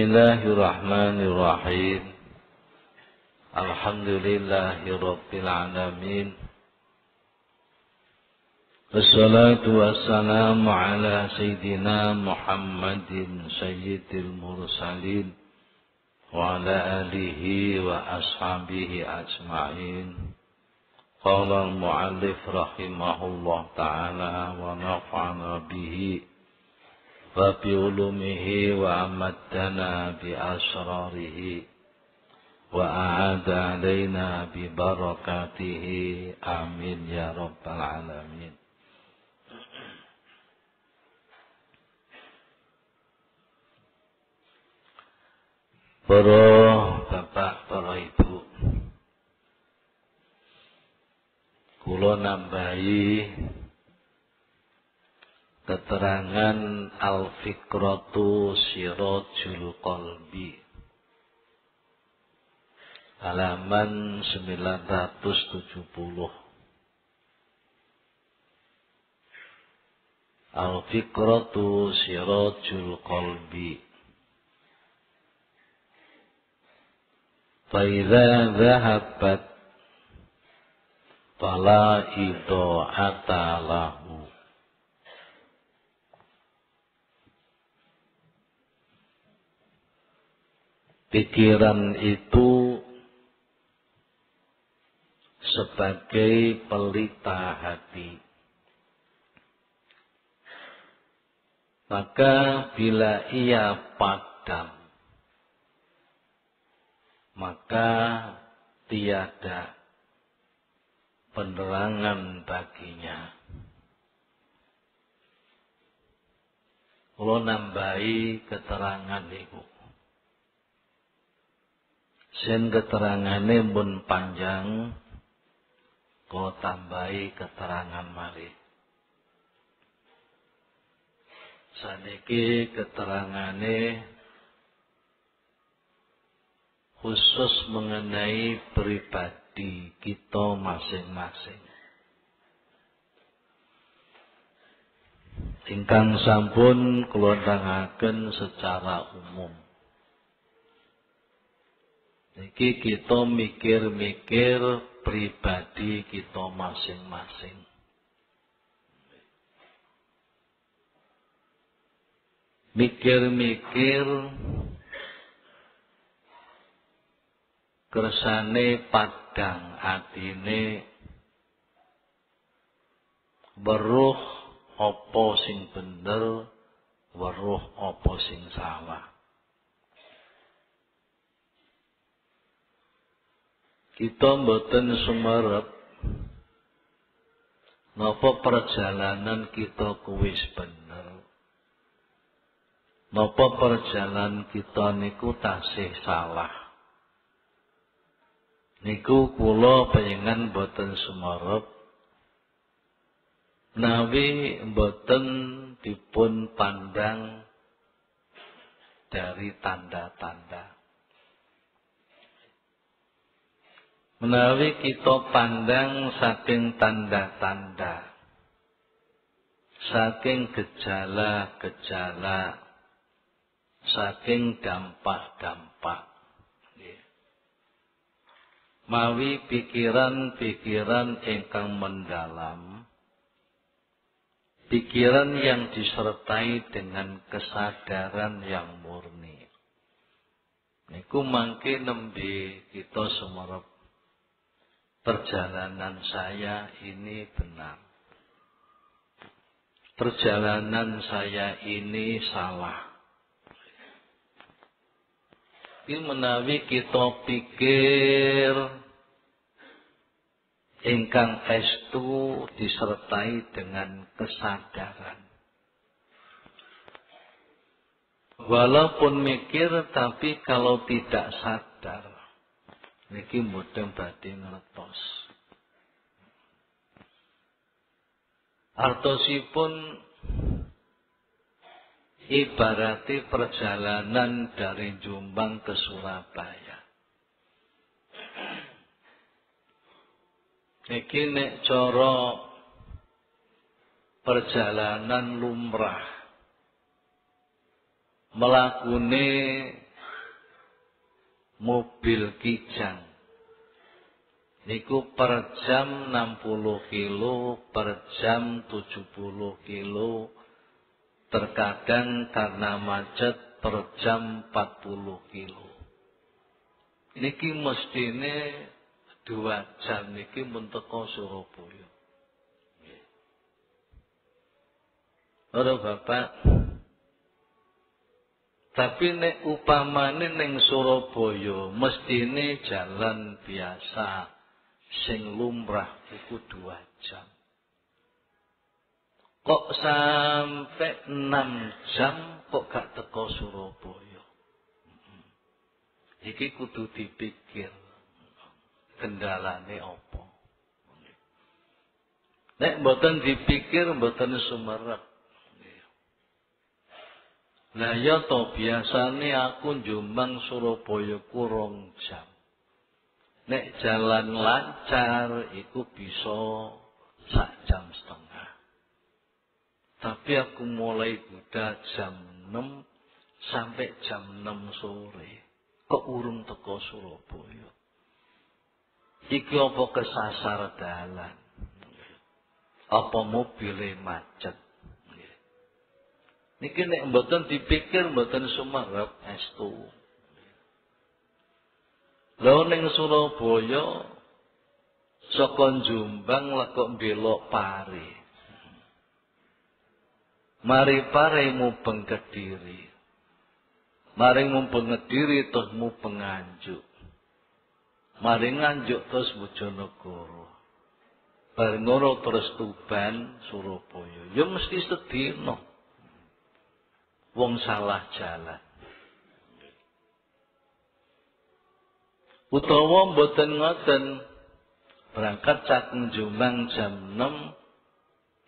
Bismillahirrahmanirrahim. Alhamdulillahirabbil alamin. Wassalatu wassalamu ala sayyidina Muhammadin sayyidil mursalin wa ala alihi wa ashabihi ajma'in. Qala al-mu'allif rahimahullah ta'ala wa nafa'ana bihi wa bi ulumihi wa amaddana bi asrarihi wa a'ada alaina bi barakatihi amin ya rabbal alamin. Para bapak, para ibu, kula nambahi keterangan Al-Fikratu Sirajul Qalbi halaman 970. Al-Fikratu Sirajul Qalbi. Faidza dhahabat fala idha'ata lahu. Pikiran itu sebagai pelita hati. Maka bila ia padam, maka tiada penerangan baginya. Kula nambahi keterangan iku. Sen keterangane pun panjang, kula tambahi keterangan malih. Saniki keterangane khusus mengenai pribadi kita masing-masing. Ingkang sampun kula nerangaken secara umum. Niki kita mikir-mikir pribadi kita masing-masing. Mikir-mikir kersane padang atine weruh apa sing bener, weruh apa sing salah. Kita mboten sumerep napa perjalanan kita kuwis bener, napa perjalanan kita niku tasih salah. Niku kula panjenengan boten sumarep nawi boten dipun pandang dari tanda-tanda. Menawi kita pandang saking tanda-tanda, saking gejala-gejala, saking dampak-dampak, mawi pikiran-pikiran ingkang mendalam, pikiran yang disertai dengan kesadaran yang murni. Niku mangke nembe kita sumerep perjalanan saya ini benar. Perjalanan saya ini salah. Ini menawi kita pikir ingkang estu disertai dengan kesadaran. Walaupun mikir tapi kalau tidak sadar, niki mboten badhe ngletos. Artosipun ibarati perjalanan dari Jombang ke Surabaya. Iki nek cara perjalanan lumrah, melakune mobil kijang. Niku per jam 60 kilo, per jam 70 kilo. Terkadang karena macet per jam 40 kilo. Niki mestine 2 jam niki mun teko Surabaya. Ora Bapak. Tapi nek upamane ning Surabaya mestine jalan biasa. Sing lumrah iku 2 jam. Kok sampai 6 jam kok gak teko Surabaya? Iki kudu dipikir. Kendalane apa? Nek mboten dipikir mboten sumerep. Lah ya to biasane aku Jombang Surabaya ku 2 jam. Nek jalan lancar iku bisa 1 jam setengah. Tapi aku mulai budak jam 6 sampai jam 6 sore. Kok urung teko Surabaya? Iki apa kesasar dalan? Apa mobile macet? Niki nek mboten dipikir mboten sumerep estu. Lha ning Surabaya saka Jombang lek kok belok Pare. Mari Pare mubeng Kediri. Mari mubeng Kediri terus mubeng Nganjuk. Mari Nganjuk terus Bojonegoro. Bareng ngono terus Tuban, Surabaya. Ya mesti sedina. Wong salah jalan. Utawa mboten ngoten berangkat saking Jombang jam 6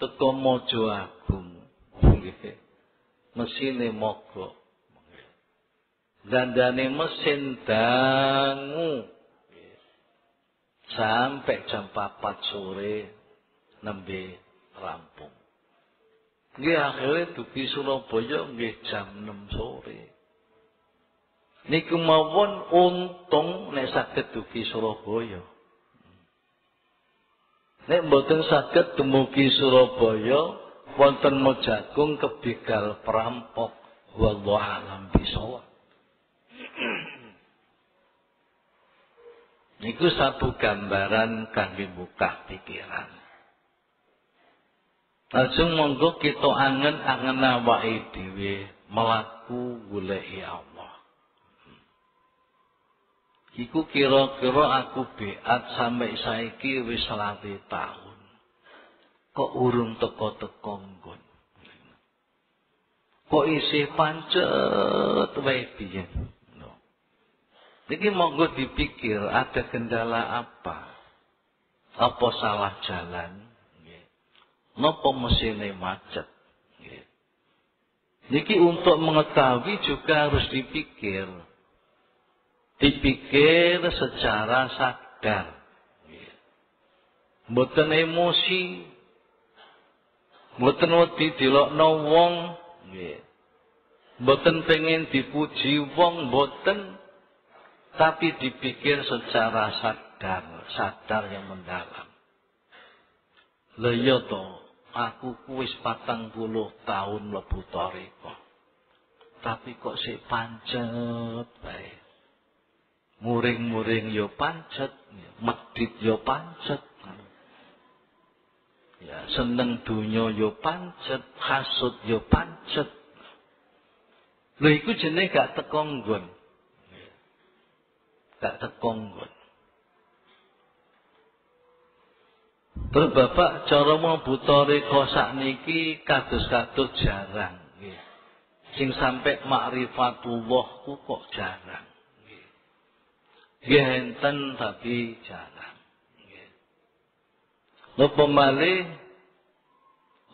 teko Mojo Agung nggih mesine mogok dandane mesin dangu sampai jam 4 sore nembe rampung nggih akhire dugi Surabaya nggih jam 6 sore. Niku mawon untung nek saged dugi Surabaya. Nek mboten saged dumugi Surabaya, wonten Mojagung kebegal perampok. Wallahu alam bisawab. Niku satu gambaran kangge buka pikiran. Lajeng monggo kita angen-angen awake dhewe mlaku goleki Allah. Iku kira-kira aku beat sampai saiki wis 20 tahun. Kok urung teko-teko nggon. Kok isih pancet wae biyen. Niki monggo dipikir ada kendala apa? Apa salah jalan? Nggih. Napa mesine macet? Nggih. Niki untuk mengetahui juga harus dipikir. Dipikir secara sadar. Mboten emosi. Mboten wedi dilokno wong, nggih. Mboten pengen dipuji wong, mboten. Tapi dipikir secara sadar yang mendalam. Lha iya to, aku wis 40 tahun mlebu thariqah. Tapi kok sik pancet bae. Muring-muring yo pancet, medit yo pancet. Ya, seneng dunya yo pancet, hasud yo pancet. Lha iku jenenge gak teko nggon. Gak teko nggon. Terus Bapak cara mlebu reka sakniki kados-kados jarang nggih. Sing sampe makrifatullah ku kok jarang. Nggih enten tapi jarang. Nggih. Napa malih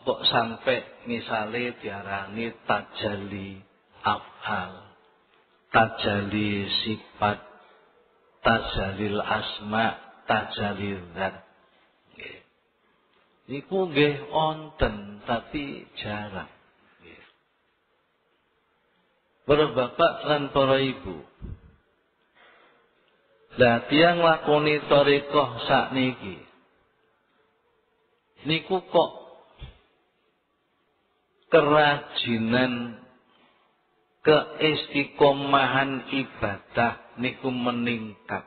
kok sampai misale diarani tajalli af'al, tajalli sifat, tajallil asma, tajalli zat. Nggih. Iku nggih wonten tapi jarang. Nggih. Para bapak lan para ibu, Lah tiyang lakoni thariqah sakniki niku kok kerajinan keistiqomahan ibadah niku meningkat.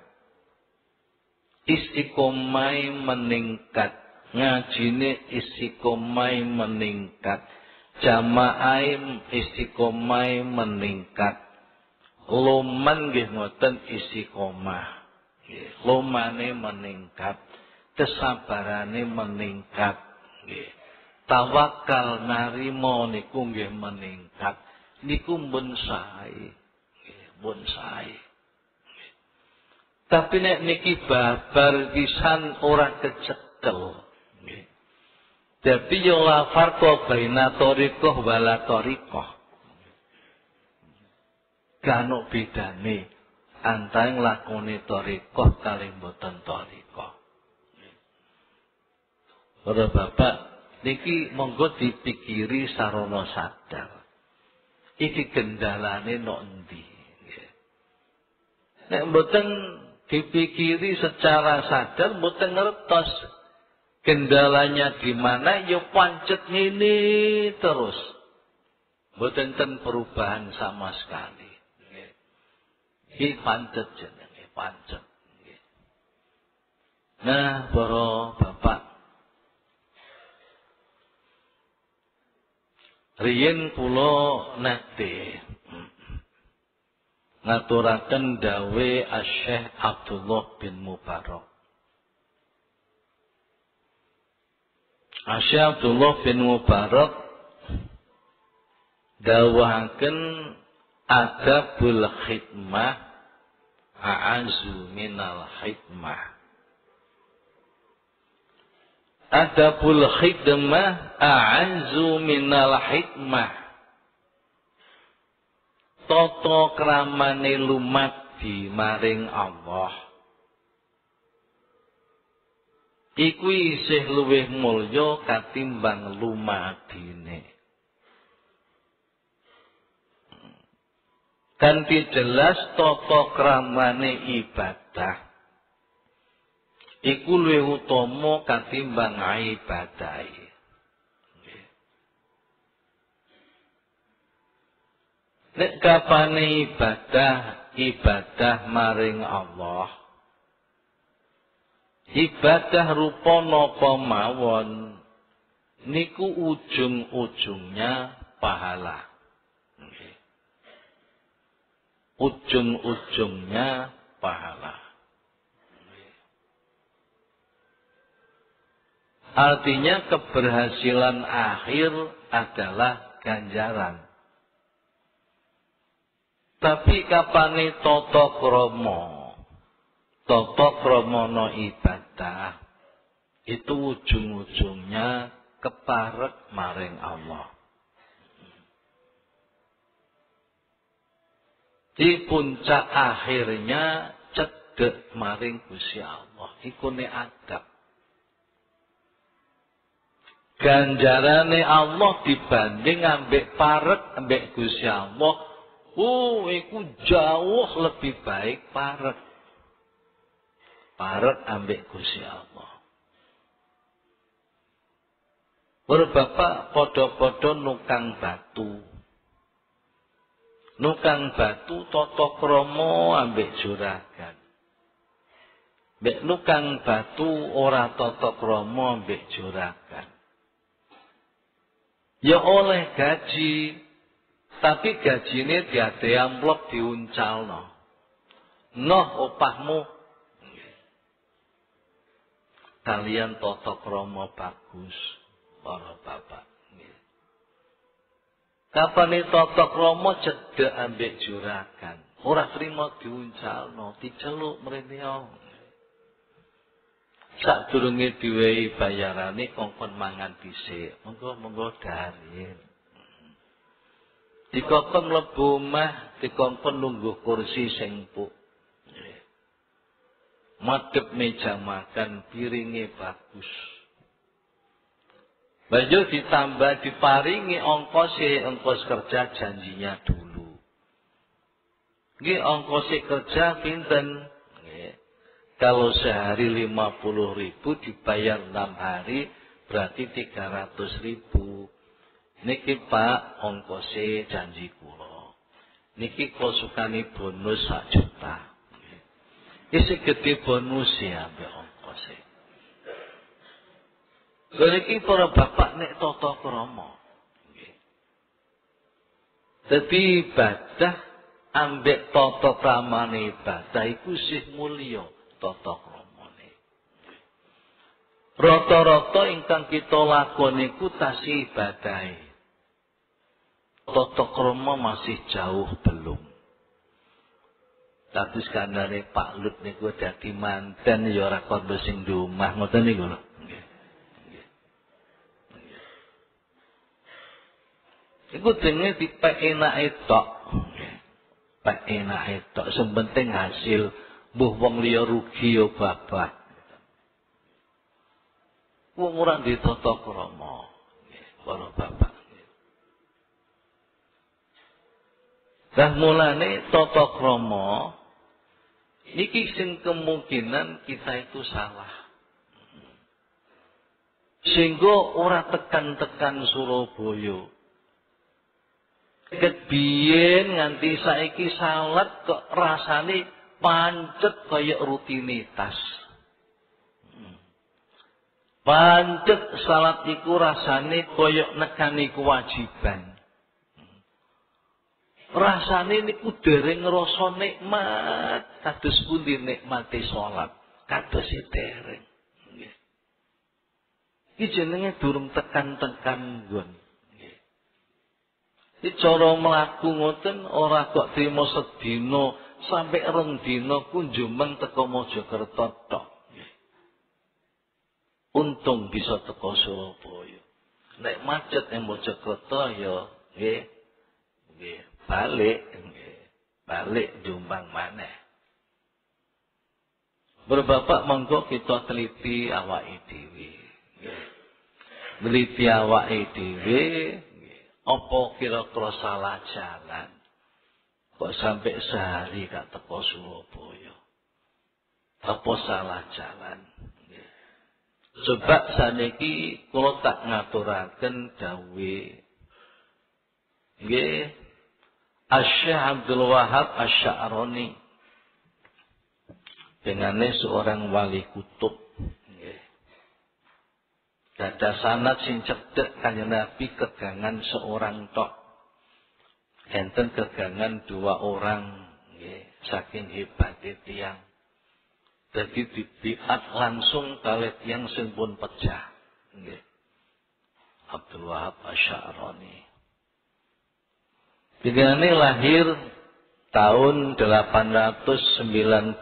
Istiqomai meningkat, ngajine istiqomai meningkat, jamaah istiqomai meningkat. Loman nggih ngoten istiqomah. Nggih, lomane meningkat, kesabarane meningkat, nggih. Tawakal narimo niku nggih meningkat. Niku mbun sae. Nggih, mbun sae. Tapi nek niki babar pisan ora kecekel. Nggih. Dadi yo la farqa baina thariqah wala thariqah. Gano bedane antara lakoni thariqah kali mboten thariqah. Para bapak niki monggo dipikiri sarana sadar. Iki kendalane nok endi? Nek mboten dipikiri secara sadar mboten ngertos kendalanya di mana ya pancet ngene terus. Mboten ten perubahan sama sekali. Iki pancet jenenge, pancet. Nah, para bapak, riyen kula nate ngaturaken dawe Asy-Syaikh Abdullah bin Mubarak. Asy-Syaikh Abdullah bin Mubarak dawahaken adabul khidmah a'azu minal khidmah. Adabul khidmah a'azu minal khidmah. Tata kramane lumadi maring Allah iku isih luwih mulya katimbang lumadine. Kanthi jelas tata kramane ibadah iku luwih utama katimbang ibadahe. Nek kapane ibadah maring Allah, ibadah rupa napa mawon niku ujung-ujungnya pahala. Ujung-ujungnya pahala. Artinya keberhasilan akhir adalah ganjaran. Tapi kapane tata krama no ibadah itu ujung-ujungnya keparek maring Allah. Di puncak akhirnya cedek maring Gusti Allah. Iku ne adab. Ganjarane Allah dibanding ambek parek ambek Gusti Allah. Iku jauh lebih baik parek. Parek ambek Gusti Allah. Bapak podo-podo nukang batu. Nukang batu tata krama ambek juragan. Mbek nukang batu ora tata krama ambek juragan. Ya oleh gaji, tapi gajine diade amplop diuncalno. Noh opahmu. Kalian tata krama bagus, para bapak. Kapane tata krama cedhek ambek juragan. Ora trima diuncalno, diceluk mrene. Sadurunge diwehi bayarane kongkon mangan dhisik. Monggo darin. Dikongkon mlebu omah, dikongkon nunggu kursi sing empuk. Madhep meja makan, piringe bagus. Banjur ditambah diparingi ongkos kerja janjinya dulu. Nggih ongkos kerja pinten? Nggih. Kalau sehari 50.000 dibayar 6 hari berarti 300.000. Niki Pak ongkose janji kula. Niki kok sukani bonus 1 juta. Isi gede bonus ya ambek ongkose. Niki para bapak nek tata krama. Dadi ibadah ambek tata kramane ibadah iku sih mulya tata kramane. Rata-rata ingkang kita lakoni iku tasih ibadahe. Tata krama masih jauh belum. Tapi skandale Pak Lut niku dadi manten ya ora kondo sing di omah ngoten niku lho. Nggih. Iku dene dipek enake tok. Pek enake tok, sing penting hasil. Mbuh wong liya rugi ya babak. Wong ora ditata krama. Nggih, para bapak. Dah mulane tata krama niki sing kemungkinan kita itu salah. Sehingga ora tekan-tekan Surabaya. Ket biyen nganti saiki salat kok rasane pancet kaya rutinitas. Pancet salat iku rasane kaya nekani kewajiban. Rasane niku dereng ngrasa nikmat, kados pundi nikmate salat, kados dereng. Nggih. Iki jenenge durung tekan-tekan nggon. Nggih. Iki cara mlaku ngoten ora kok trimo sedina sampai 2 dina ku njumeng teko Mojokerto tok. Nggih. Untung bisa teko Surabaya. Nek macet ing Mojokerto ya nggih. Nggih. Balik Jombang maneh. Berbapak monggo kita teliti awake dhewe. Teliti awake dhewe, apa kira-kira salah jalan. Kok sampai sehari gak teko Surabaya. Apa salah jalan. Coba saniki kula tak ngaturaken dawuh. Nggih. Asy-Syaikh Abdul Wahab Asy-Sya'rani dengane seorang wali kutub nggih. Gadah sanad sing cedhek Kanjeng Nabi kegangan seorang tok. Enten kegangan 2 orang nggih saking hebate tiyang. Dadi dibiat langsung kalih tiyang sing pun pecah nggih. Abdul Wahab Asy-Sya'rani Bidane lahir tahun 898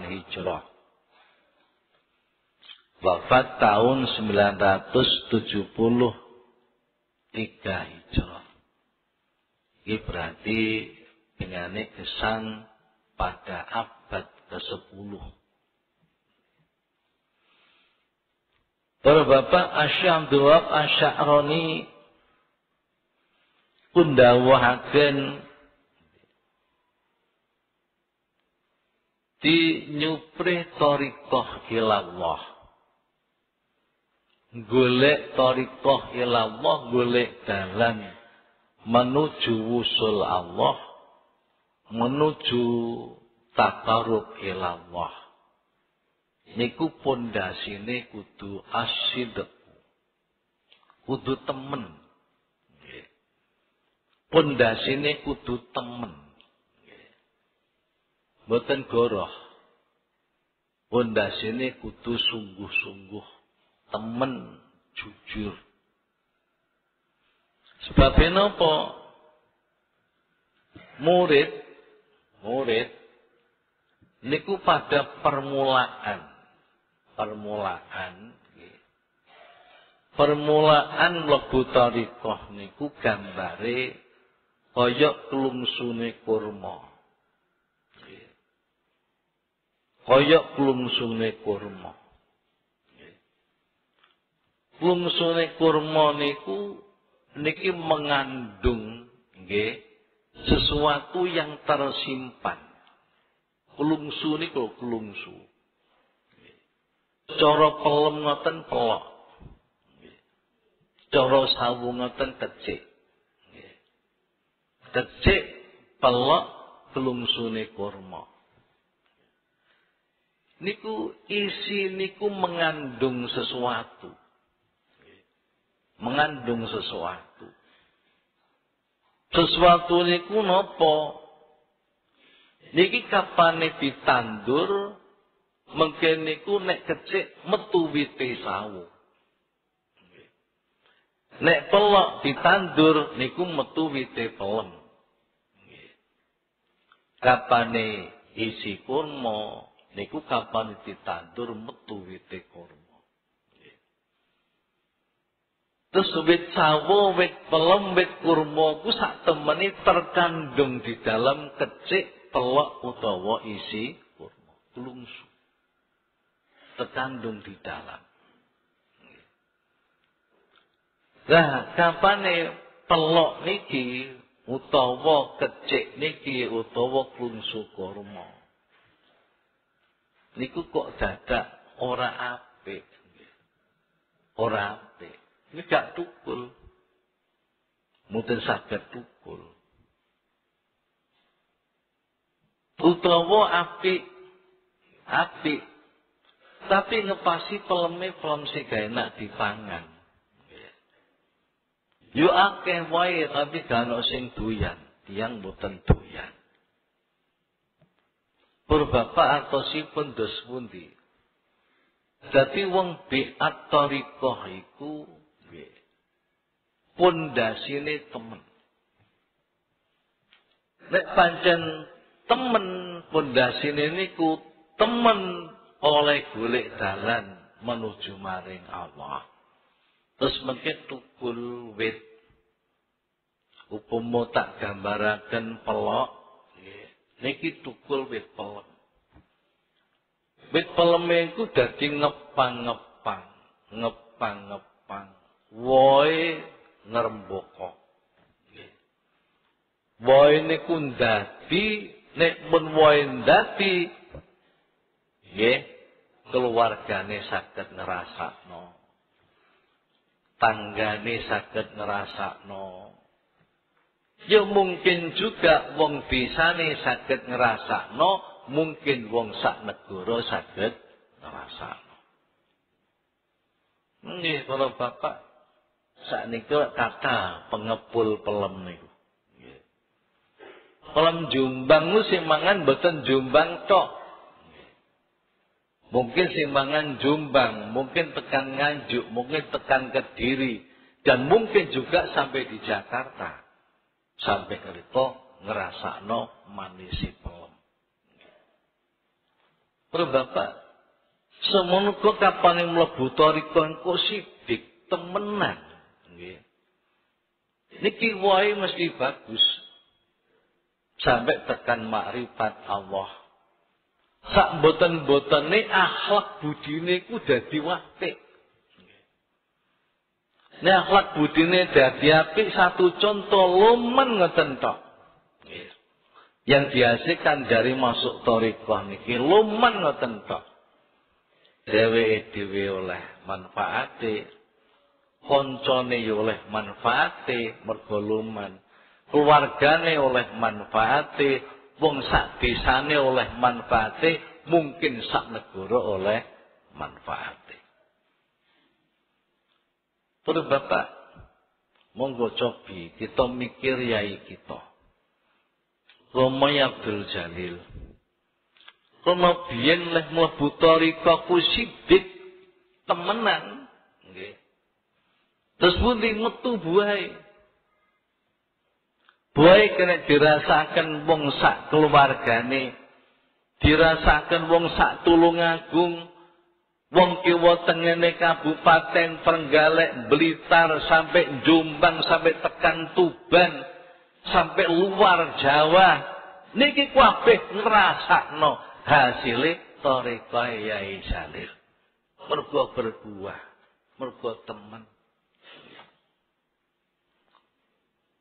Hijrah. Wafat tahun 973 Hijrah. Ini berarti bidane gesang pada abad ke-10. Para bapak Asy-Syaikh Abdul Wahab Asy-Sya'rani kundawuhaken di nyupre thariqah ilallah. Golek thariqah ilallah, golek dalan menuju wusul Allah, menuju taqarrub ilallah. Niku pondasine kudu asyidq. Kudu temen. Pondasine kudu temen. Mboten goroh. Pondasine kudu sungguh-sungguh. Temen, jujur. Sebab napa? Murid niku pada permulaan mlebu thariqah niku gambare kaya klungsune kurma. Kaya klungsune kurma. Klungsune kurma niku niki mengandung nggih sesuatu yang tersimpan. Kelungsu niku kelungsu. Cara pelem ngoten pelok. Cara sawu ngoten kecik. Kecik pelok kelungsune kurma. Niku isi niku mengandung sesuatu. Mengandung sesuatu. Sesuatu niku napa? Niki kapane ditandur, mungkin niku nek kecik metu wite sawu. Nek pelok ditandur niku metu wite pelem. Kapane isi kurma niku kapane ditandur metu wite kurma. Terus wit sawo, wit pelem, wit kurma ku sak temene terkandung di dalam kecik, pelok utawa isi kurma. Kelungsu. Terkandung di dalam. Nah, kapane pelok niki utawa kecik niki utawa kelungsu kurma. Niku kok dadak ora apik. Ora apik. Ini gak tukul. Mungkin saged tukul. Utawa apik. Apik. Tapi ngepasi peleme pelem sing gak enak dipangan. Yo akeh wae tapi gak ono sing doyan. Tiyang mboten doyan. Pur bapak atosipun dos pundi. Dadi wong bi'at thariqah iku pondasine temen. Nek pancen temen pondasine niku temen oleh golek dalan menuju maring Allah. Terus mengke tukul wit. Upama tak gambaraken pelok, niki tukul wit pelem. Wit peleme iku dadi ngepang-ngepang, ngepang-ngepang. Wohe ngrembaka. Wohe niku ndadi, nek mun wohe ndadi, nggih, keluargane saged ngrasakno. Tanggane saged ngrasakno. Ya mungkin juga wong desane saged ngrasakno, mungkin wong sak negara saged ngrasakno. Nggih, para bapak, saknika kata pengepul pelem niku. Nggih. Pelem Jombang ku sing mangan mboten Jombang tok. Mungkin sing mangan Jombang, mungkin tekan Nganjuk, mungkin tekan Kediri, dan mungkin juga sampai di Jakarta. Sampai keriko ngerasakno manisi pelem. Para bapak, semono kok kapane mlebu thariqah engko sidik temenan. Nggih. Niki wae mesti bagus. Sampai tekan makrifat Allah. Sak mboten-mbotene akhlak budine ku dadi apik. Nek akhlak budine dadi apik, satu contoh lumen ngoten tok. Yang dihasilkan dari masuk thariqah niki lumen ngoten tok. Dheweke dhewe oleh manfaate, koncone yo oleh manfaate mergo lumen. Keluargane oleh manfaate, wong sak desane oleh manfaate, mungkin sak negara oleh manfaate. Para bapak, monggo cobi kita mikir yai kita. Romo Abdul Jalil. Romo biyen leh mlebu thariqah ku sidik temenan, nggih. Terus pundi metu buahe. Buahe kena dirasakan wong sak keluargane, dirasakan wong sak Tulungagung, wong kiwa tengene Kabupaten Trenggalek, Blitar, sampai Jombang, sampai tekan Tuban, sampai luar Jawa. Niki kabeh ngrasakno hasile thariqah Yai Jalil. Mergo berbuah, mergo temen.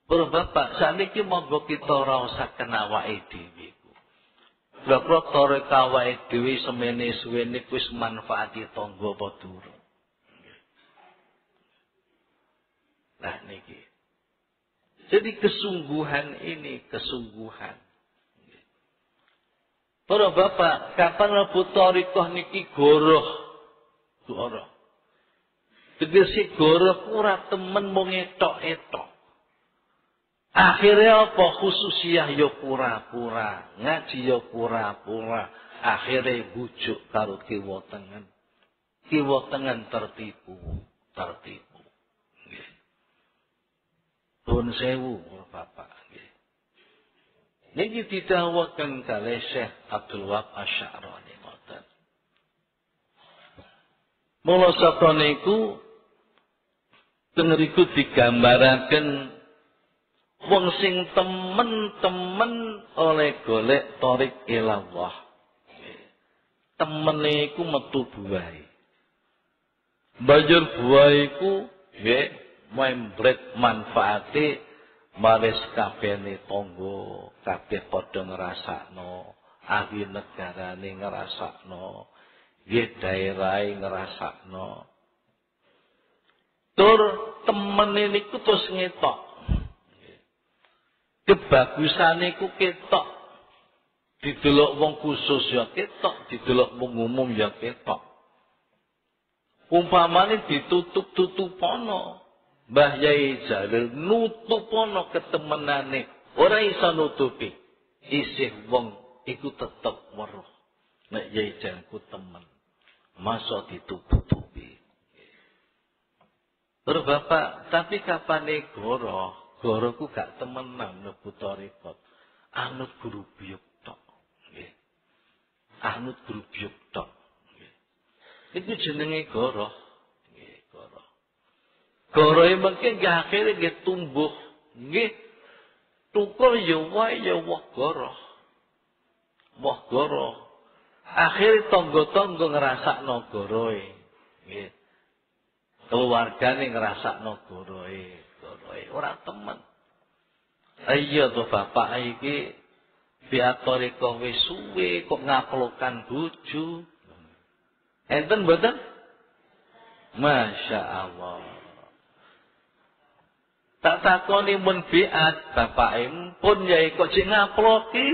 Para bapak, sakniki monggo kita raosaken awake dhewe. Lha kok toreka wae dhewe semene suwene wis manfaati tangga apa durung. Nah niki. Jadi kesungguhan ini, kesungguhan. Para bapak, kapan mlebu thariqah niki goroh. Goroh. Tegese goroh ora temen mung etok-etok. Akhirnya apa? Khususiyah ya pura-pura, ngaji ya pura-pura. Akhirnya bujuk karo kiwa tengen. Kiwa tengen tertipu. Pun sewu, Bapak. Niki didhawuhaken kalih Syekh Abdul Wahab Asy'arani ngoten. Mula saka niku tengeriku digambaraken wong sing temen-temen oleh golek tarik ilallah. Temene iku metu buahe. Banjur buahe iku nggih membret manfaate maris kabehne tangga, kabeh padha ngrasakno, ahli negarane ngrasakno, nggih daerahe ngrasakno. Tur temene niku terus ngetok. Kebagusane ku ketok. Didelok wong khusus ya ketok, didelok wong umum ya ketok. Umpamane ditutup-tutupono, Mbah Yai Jalil nutupono ketemenane, ora iso nutupi. Isih wong iku tetep weruh. Nek Yai Jalil ku temen, masa ditutupi. Terus Bapak, tapi kapane goroh? Goro ku gak temenan mlebu thariqah. Anut guru biyuk tok. Nggih. Anut guru biyuk tok. Nggih. Iku jenenge goro. Nggih, goro. Goro e mengke nggih akhire nggih tumbuh. Nggih. Tukur ya wae ya woh goro. Woh goro. Akhire tangga-tangga ngrasakno goroe. Nggih. Keluargane ngrasakno goroe. Ora temen. Iya to Bapak iki piatori kok wis suwe kok ngaplokan bojo. Enten mboten? Masya Allah. Tak takoni mun biat bapake pun yai kok sing ngaploki.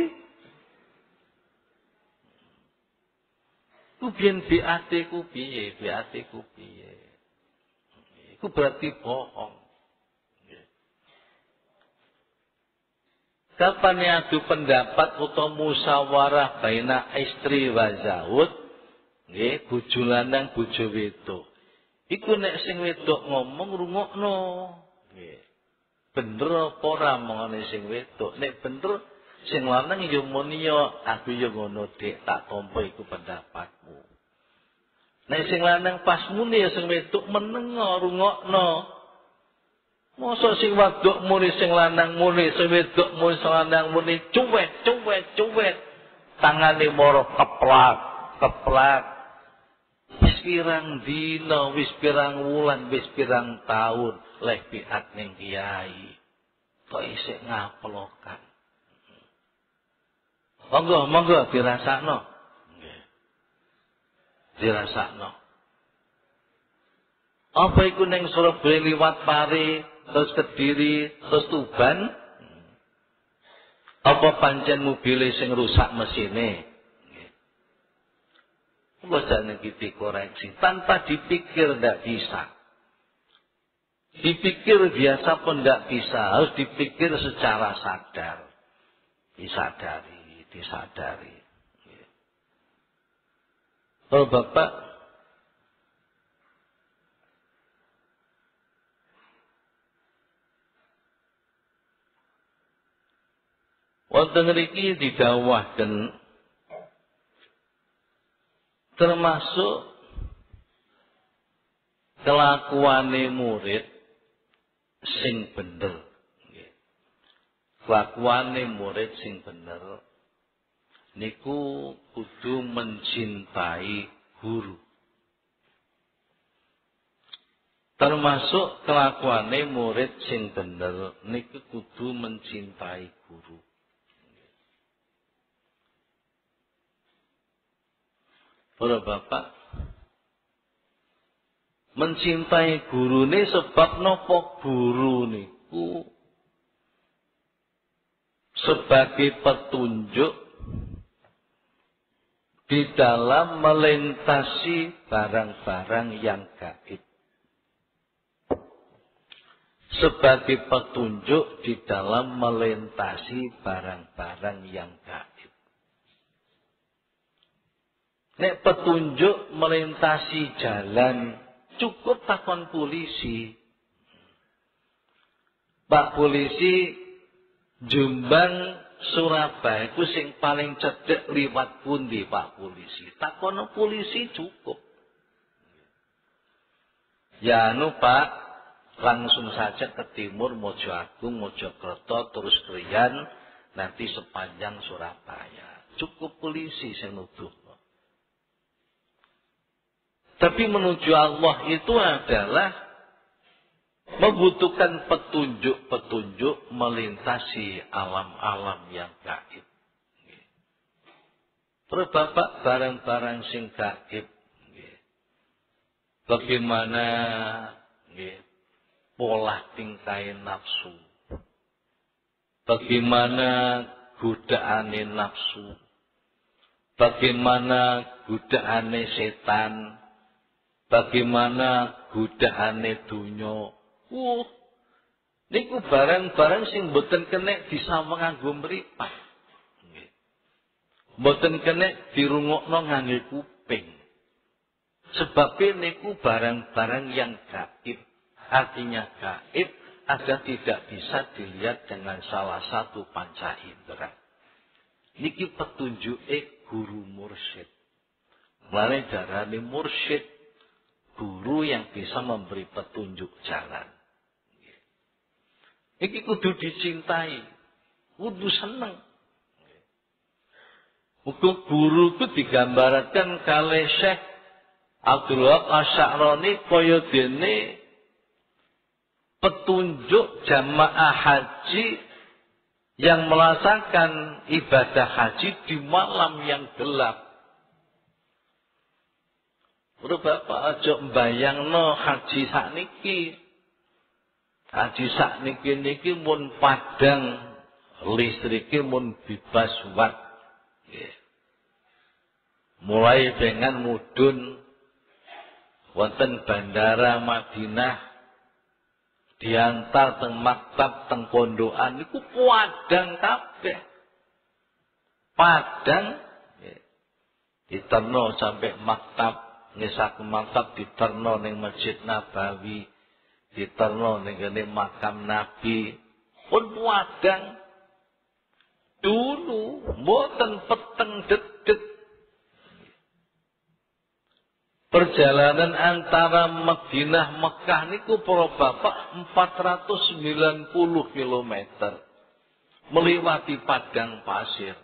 Ku biyen biate ku piye? Biate ku piye? Iku berarti bohong. Kapan adu pendapat utawa musyawarah baina istri wa zaud, nggih, bojo lanang bojo wedok. Iku nek sing wedok ngomong rungokno, nggih. Bener apa ora mongone sing wedok? Nek bener sing lanang ya muni ya aku ya ngono Dik, tak tampa iku pendapatmu. Nek sing lanang pas muni ya sing wedok menengo rungokno. Mosok sing wadok muni sing lanang muni sing wedok muni sing lanang muni cuwet. Tangane moro keplak. Wis pirang dina, wis pirang wulan, wis pirang taun leh biat ning kiai. Kok isih ngaplokan. Monggo dirasakno. Nggih. Dirasakno. Apa iku ning Surabaya liwat Pare terus Kediri, terus Tuban. Apa pancen mobil sing rusak mesine? Kula jane iki koreksi tanpa dipikir ndak bisa. Dipikir biasa pun ndak bisa, harus dipikir secara sadar. Disadari. Kalau Bapak wonten mriki didhawuhaken termasuk kelakuane murid sing bener. Kelakuane murid sing bener niku kudu mencintai guru. Termasuk kelakuane murid sing bener niku kudu mencintai guru. Para bapak, mencintai gurune sebab nopo guru niku sebagai petunjuk di dalam melintasi barang-barang yang gaib. Sebagai petunjuk di dalam melintasi barang-barang yang gaib. Nek petunjuk melintasi jalan, cukup takon polisi. Pak polisi, Jombang Surabaya itu sing paling cedek liwat pundi Pak polisi. Takono polisi cukup. Ya anu Pak, langsung saja ke timur Mojoagung, Mojokerto, terus Krian, nanti sepanjang Surabaya. Cukup polisi sing nuduh. Tapi menuju Allah itu adalah membutuhkan petunjuk-petunjuk melintasi alam-alam yang gaib. Terus bapak barang-barang sing gaib. Bagaimana pola tingkah nafsu. Bagaimana godaane nafsu. Bagaimana godaane setan. Bagaimana godaane donya. Niku barang-barang sing boten kenek disawang nganggo mripat. Boten kenek dirungokno nganggo kuping. Sebab niku barang-barang yang gaib. Artinya gaib ada tidak bisa dilihat dengan salah satu panca indera. Niki petunjuke guru mursyid. Mulane darane mursyid, guru yang bisa memberi petunjuk jalan. Iki kudu dicintai, kudu seneng. Hukum guru itu digambarkan kali Syekh Abdul Wahab Asy'arani kaya dene petunjuk jamaah haji yang melaksanakan ibadah haji di malam yang gelap. Udah bapak aja mbayangno haji sakniki. Haji sakniki mun padang listrike mun bebas watt. Mulai dengan mudun wonten bandara Madinah diantar teng maktab teng pondokan niku padang kabeh. Padang diterno sampai maktab, ngesak maktab diterno ning Masjid Nabawi, diterno ning kene makam Nabi. Pun padang dulu mboten peteng dedet. Perjalanan antara Madinah Mekah niku para bapak 490 km. Melewati padang pasir.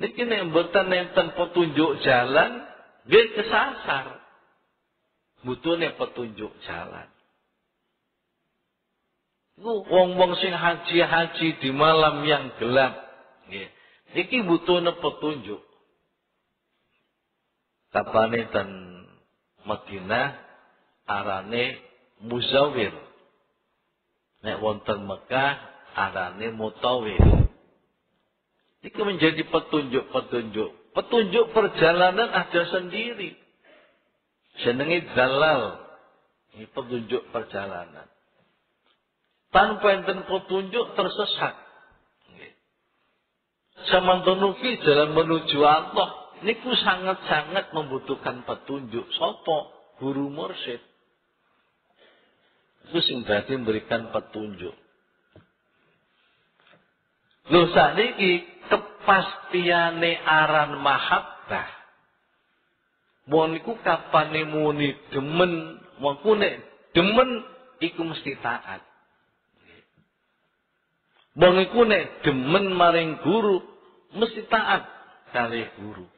Niki nek mboten enten petunjuk jalan, nggih kesasar. Butuhne petunjuk jalan. Wong-wong sing haji di malam yang gelap, nggih. Niki butuhne petunjuk. Kapane ten Madinah arane Muzawir. Nek wonten Mekah arane Mutawir. Ini menjadi petunjuk-petunjuk. Petunjuk perjalanan ada sendiri. Jenenge dalal. Ini petunjuk perjalanan. Tanpa enten petunjuk tersesat. Samantonuki jalan menuju Allah. Niku sangat-sangat membutuhkan petunjuk. Sopo? Guru mursyid. Itu sing berarti memberikan petunjuk. Lho sakniki kepastiane aran mahabbah. Wong niku kapane muni demen, wong ku nek demen iku mesti taat. Wong iku nek demen maring guru mesti taat kali guru.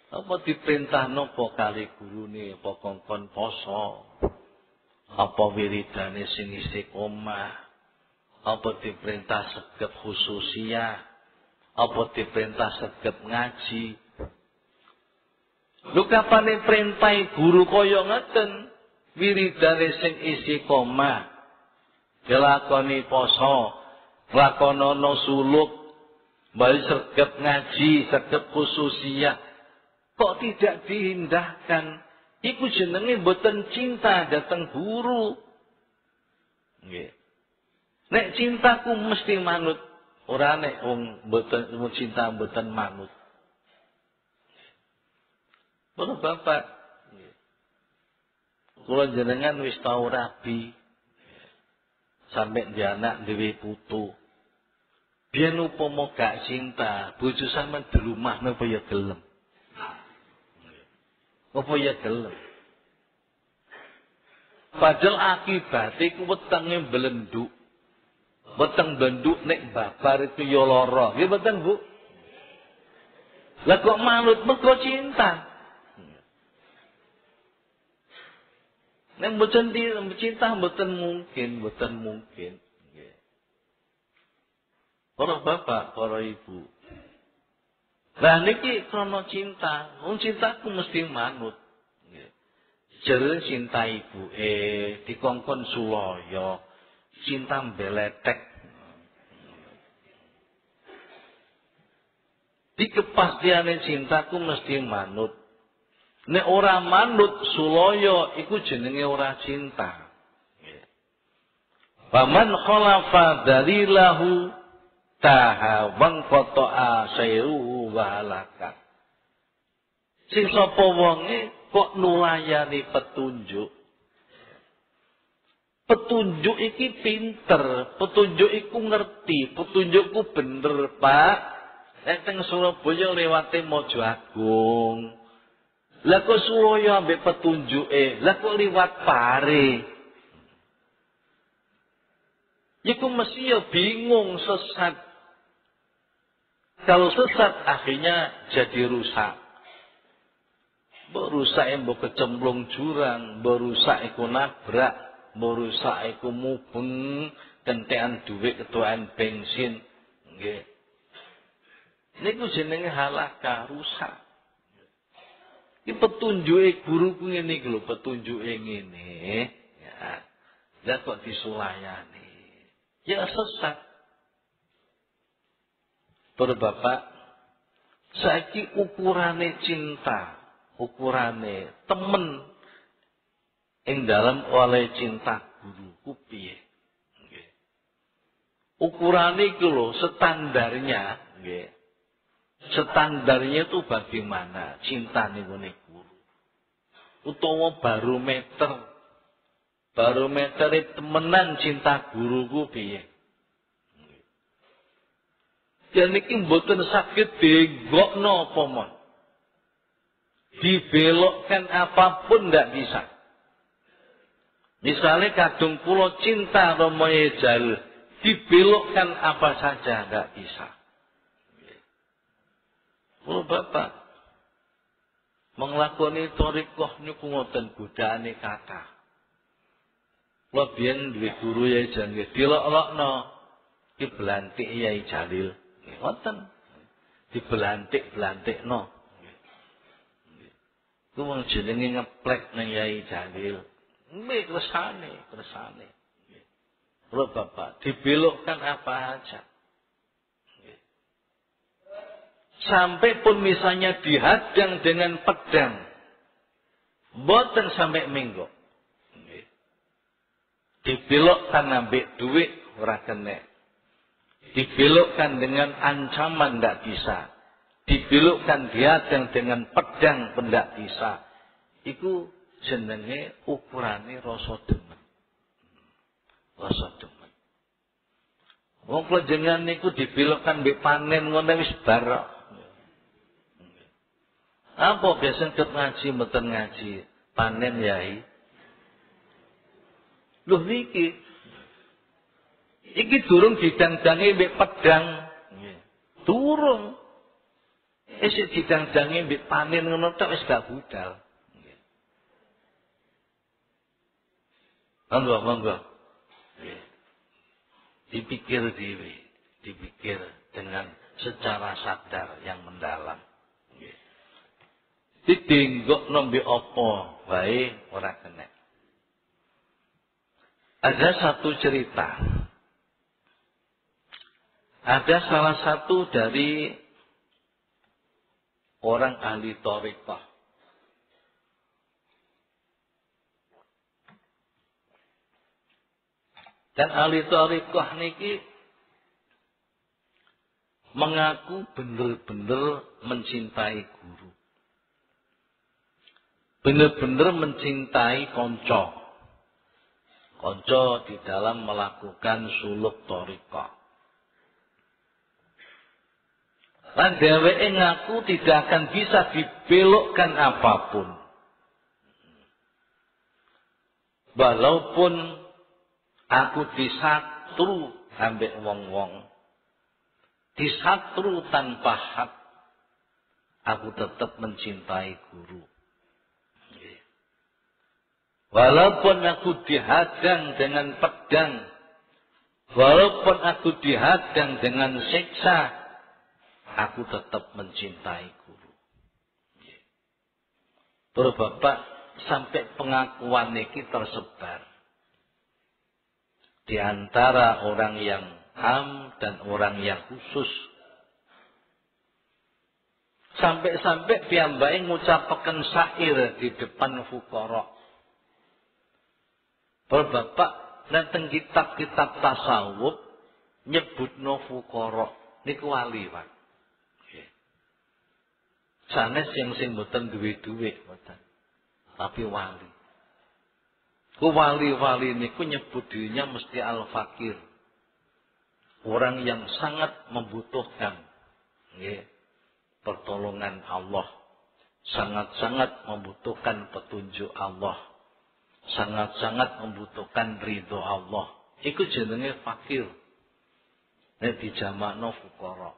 Apa diperintah nopo kali gurune, apa kongkon poso, apa wiridane sing istiqomah, apa diperintah segep khususiyah, Apa diperintah sregep ngaji. Lho kapane perintahe guru kaya ngeten, wiridane sing istiqomah, dilakoni poso, lakonono suluk, bali sregep ngaji, sregep khususiyah, kok tidak diindahkan? Iku jenenge mboten cinta dateng guru. Nggih. Nek cintaku mesti manut, ora nek wong mboten cinta mboten manut. Para bapak, kula jenengan wis tau rabi, sampai di anak dhewe putu. Biyen upama gak cinta, bojo sampean di rumah napa ya gelem. Apa ya gelem. Padahal akibate ku wetenge blenduk. Weteng blenduk nek babar itu ya lara. Nggih mboten, Bu? Lah kok manut mergo cinta. Nek mboten cinta mboten mungkin, mboten mungkin. Nggih. Para bapak, para ibu. Lah niki krana cinta, wong cintaku mesti manut. Nggih. Jere cinta ibuke dikongkon sulaya, cinta mbeletek. Di kepastiane cintaku mesti manut. Nek ora manut sulaya iku jenenge ora cinta. Faman khalafa dalilahu taha wan qata'a sayruhu wa halaka. Sing sapa wonge kok nulayani petunjuk. Petunjuk iki pinter, petunjuk iku ngerti, petunjukku bener, Pak. Nek teng Surabaya lewate Mojo Agung. Lah kok sulaya ambek petunjuke, lah kok liwat pare. Iku mesti ya bingung, sesat. Kalau sesat akhirnya jadi rusak. Mbok rusak mbok kecemplung jurang, mbok rusak iku nabrak, mbok rusak iku mubeng, kentekan dhuwit ketuaan bensin. Nggih. Niku jenenge halaka, rusak. Iki petunjuke guruku ngene iki lho, petunjuke ngene, ya. Lah kok disulayani. Ya sesat. Para bapak, saiki ukurane cinta, ukurane temen ing dalam oleh cinta guru ku piye? Nggih. Ukurane iki lho, standarnya, nggih. Standarnya itu bagaimana cinta niku guru. Utawa barometer. Barometer temenan cinta guruku piye. Dan iki mboten saged digokno apa mon. Dibelokkan apapun ndak bisa. Misalnya kadung kula cinta Romoe Jalil, dibelokkan apa saja ndak bisa. Oh bapak, menglakoni thariqah niku ngoten godhaane kathah. Kula biyen duwe guru Yai Jalil, dilok-lokno ki belantik Yai Jalil. Ngoten. Dibelantik-belantikno. Ku wong jenenge ngeplek nang Yai Jalil. Nggih kersane. Lho bapak, dibelokkan apa aja. Sampai pun misalnya dihadang dengan pedang. Boten sampai minggu. Dibelokkan ambek duit ora kena. Dibelokkan dengan ancaman ndak bisa. Dibelokkan dihadang dengan pedang pun ndak bisa. Iku jenenge ukurane rasa demen. Rasa demen. Wong klejengan niku dibelokkan mbek panen ngono wis barok. Apa biasa ket ngaji mboten ngaji? Panen yai. Loh niki. Iki durung didang-dangi mbek pedang. Durung. Isih didang-dangi mbek panen ngono tok wis gak budal. Monggo. Dipikir dhewe, dipikir dengan secara sadar yang mendalam. Didenggok nombe apa wae ora kena. Ada satu cerita. Ada salah satu dari orang ahli thariqah. Dan ahli thariqah niki mengaku benar-benar mencintai guru. Benar-benar mencintai konco. Konco di dalam melakukan suluk thariqah. Lan dheweke ngaku tidak akan bisa dibelokkan apapun. Walaupun aku disatru ambek wong-wong, disatru tanpa hak, aku tetap mencintai guru. Walaupun aku dihadang dengan pedang, walaupun aku dihadang dengan siksa, aku tetap mencintai guru. Terus Bapak, sampai pengakuan ini tersebar di antara orang yang am dan orang yang khusus. Sampai-sampai piyambake ngucapaken syair di depan fuqara. Bapak, nenteng kitab-kitab tasawuf nyebutno fuqara niku wali, Pak. Sanes sing mboten duwe dhuwit mboten. Tapi wali. Ku wali-wali niku nyebut dirinya mesti al-fakir. Orang yang sangat membutuhkan pertolongan Allah. Sangat-sangat membutuhkan petunjuk Allah. Sangat-sangat membutuhkan ridho Allah. Iku jenenge fakir. Nek dijamakno fuqara.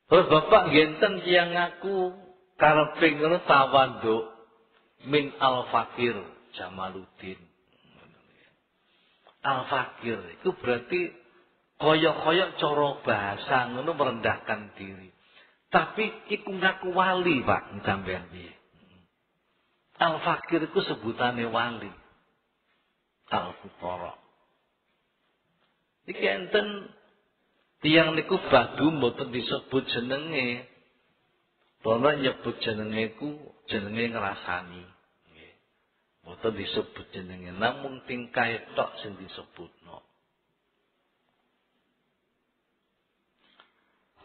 Terus Bapak genten yang ngaku karepe ngono tawadhu min al-fakir Jamaluddin. Al-fakir itu berarti koyok-koyok cara bahasa ngono merendahkan diri. Tapi iku ngaku wali, Pak, sampeyan piye? Al-fakir itu sebutane wali. Al-fuqara. Iki enten tiyang niku badu mboten disebut jenenge. Bono nyebut jenenge ku jenenge ngrasani. Nggih. Mboten disebut jenenge, namung tingkae tok sing disebutno.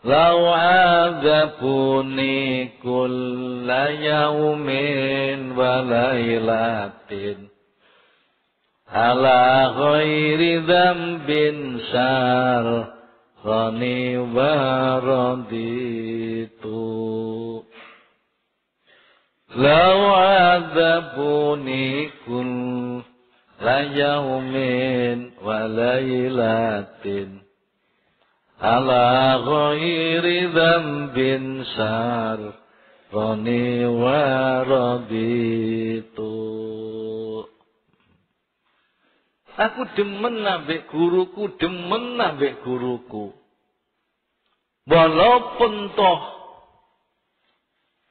Lau adzabuni kulla yaumin wa lailatin ala ghairi dzambin sarani wa raditu. Lau adzabuni kulla yaumin wa lailatin ala ghairi dzambin sarani wa raditu. Aku demen ambek guruku, demen ambek guruku. Walaupun toh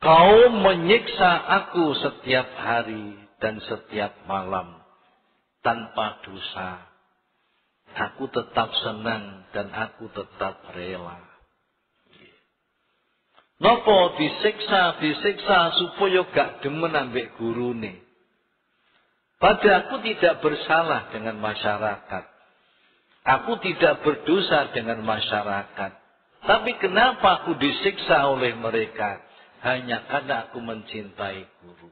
kau menyiksa aku setiap hari dan setiap malam tanpa dosa. Aku tetap senang dan aku tetap rela. Napa disiksa supaya gak demen ambek gurune. Padahal aku tidak bersalah dengan masyarakat. Aku tidak berdosa dengan masyarakat. Tapi kenapa aku disiksa oleh mereka? Hanya karena aku mencintai guru.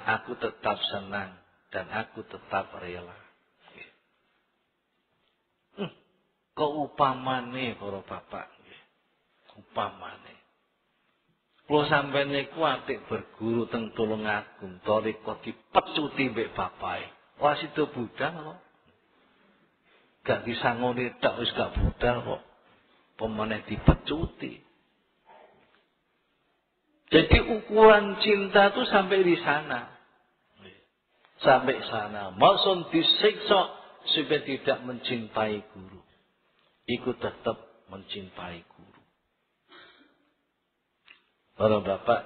Aku tetap senang dan aku tetap rela. Keupamane para bapak, upamane. Kulo sampeyan niku atik berguru teng Tulungagung, thariqah dipecuti mbek bapake. Ora sida budal kok. Gak disangoni tok wis gak budal kok. Pemene dipecuti. Jadi ukuran cinta itu sampai di sana. Sampai sana. Maksud disiksa supaya tidak mencintai guru. iku tetap mencintai guru. Para bapak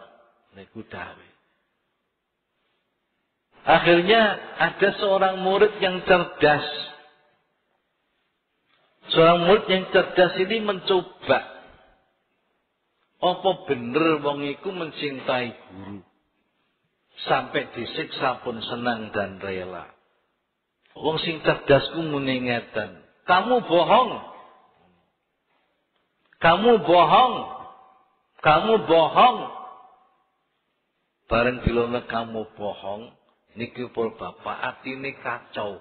niku dawuh. Akhirnya ada seorang murid yang cerdas. Seorang murid yang cerdas ini mencoba. Apa bener wong iku mencintai guru? Sampai disiksa pun senang dan rela. Wong sing cerdasku muni ngeten. Kamu bohong. Kamu bohong. Kamu bohong. Bareng dilone kamu bohong, niki pun bapak atine kacau.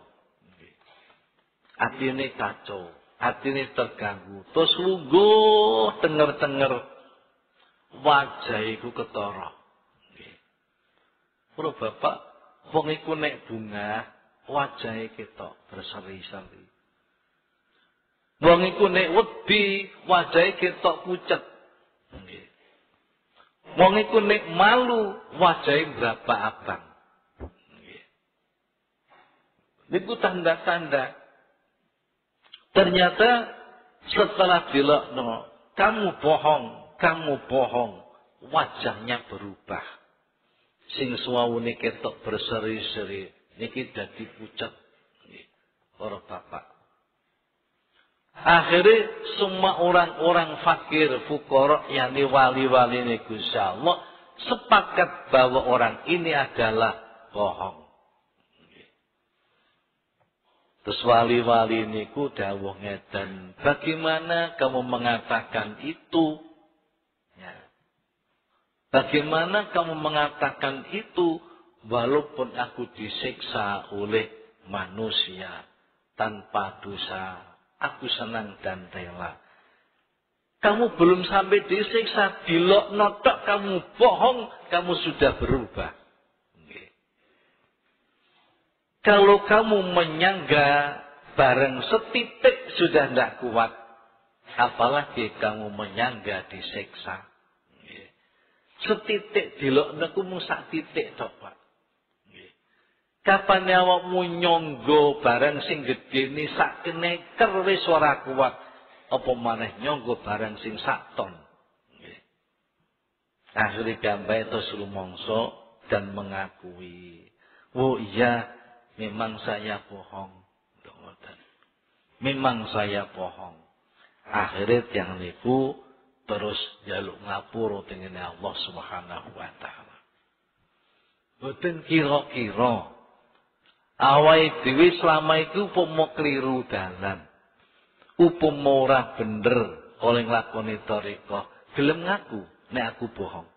Atine kacau, atine terganggu. Terus lungguh tenger-tenger wajah iku ketara. Nggih. Para bapak, wong iku nek bunga, wajahe ketok berseri-seri. Wong iku nek wedi, wajahe ketok pucet. Nggih. Wong iku nek malu, wajahe berapa abang. Nggih. Niku tanda-tanda. Ternyata setelah dilokno, kamu bohong, wajahnya berubah. Sing suwune ketok berseri-seri, niki dadi pucet. Nggih. Para bapak. Akhirnya semua orang-orang fakir, fukara, yakni wali-wali ini Gusti Allah sepakat bahwa orang ini adalah bohong. Terus wali-wali ini ku dawuh ngeten, bagaimana kamu mengatakan itu? Ya. Bagaimana kamu mengatakan itu walaupun aku disiksa oleh manusia tanpa dosa? Aku senang dan rela. Kamu belum sampai disiksa, dilokno tok kamu bohong, kamu sudah berubah. Nggih. Kalau kamu menyangga bareng setitik sudah tidak kuat, apalagi kamu menyangga disiksa. Nggih. Setitik dilokno ku mung sak titik tok, Pak. Kapan awakmu nyonggo barang sing gedhe ni sak keneker wis ora kuat, apa maneh nyonggo barang sing sak ton. Nggih. Akhire gambae terus lumangsa dan mengakui, "Oh iya, memang saya bohong." Memang saya bohong. Akhirnya yang niku terus njaluk ngapura dengan Allah Subhanahu wa taala. Boten kira-kira awake dhewe selama itu upama keliru dalan. Upama ora bener oleh nglakoni thariqah, gelem ngaku nek aku bohong.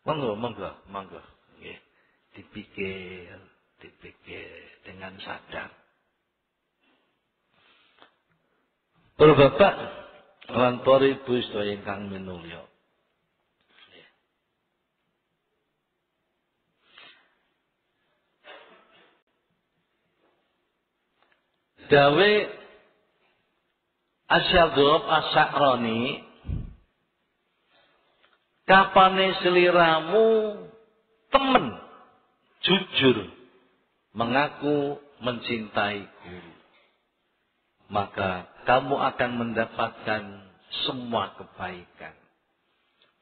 Monggo. Nggih. Dipikir dengan sadar. Para bapak lan para ibu sedaya ingkang minulya. Dawe Asy'adzurab Asy'arani, kapane seliramu temen jujur mengaku mencintai guru, maka kamu akan mendapatkan semua kebaikan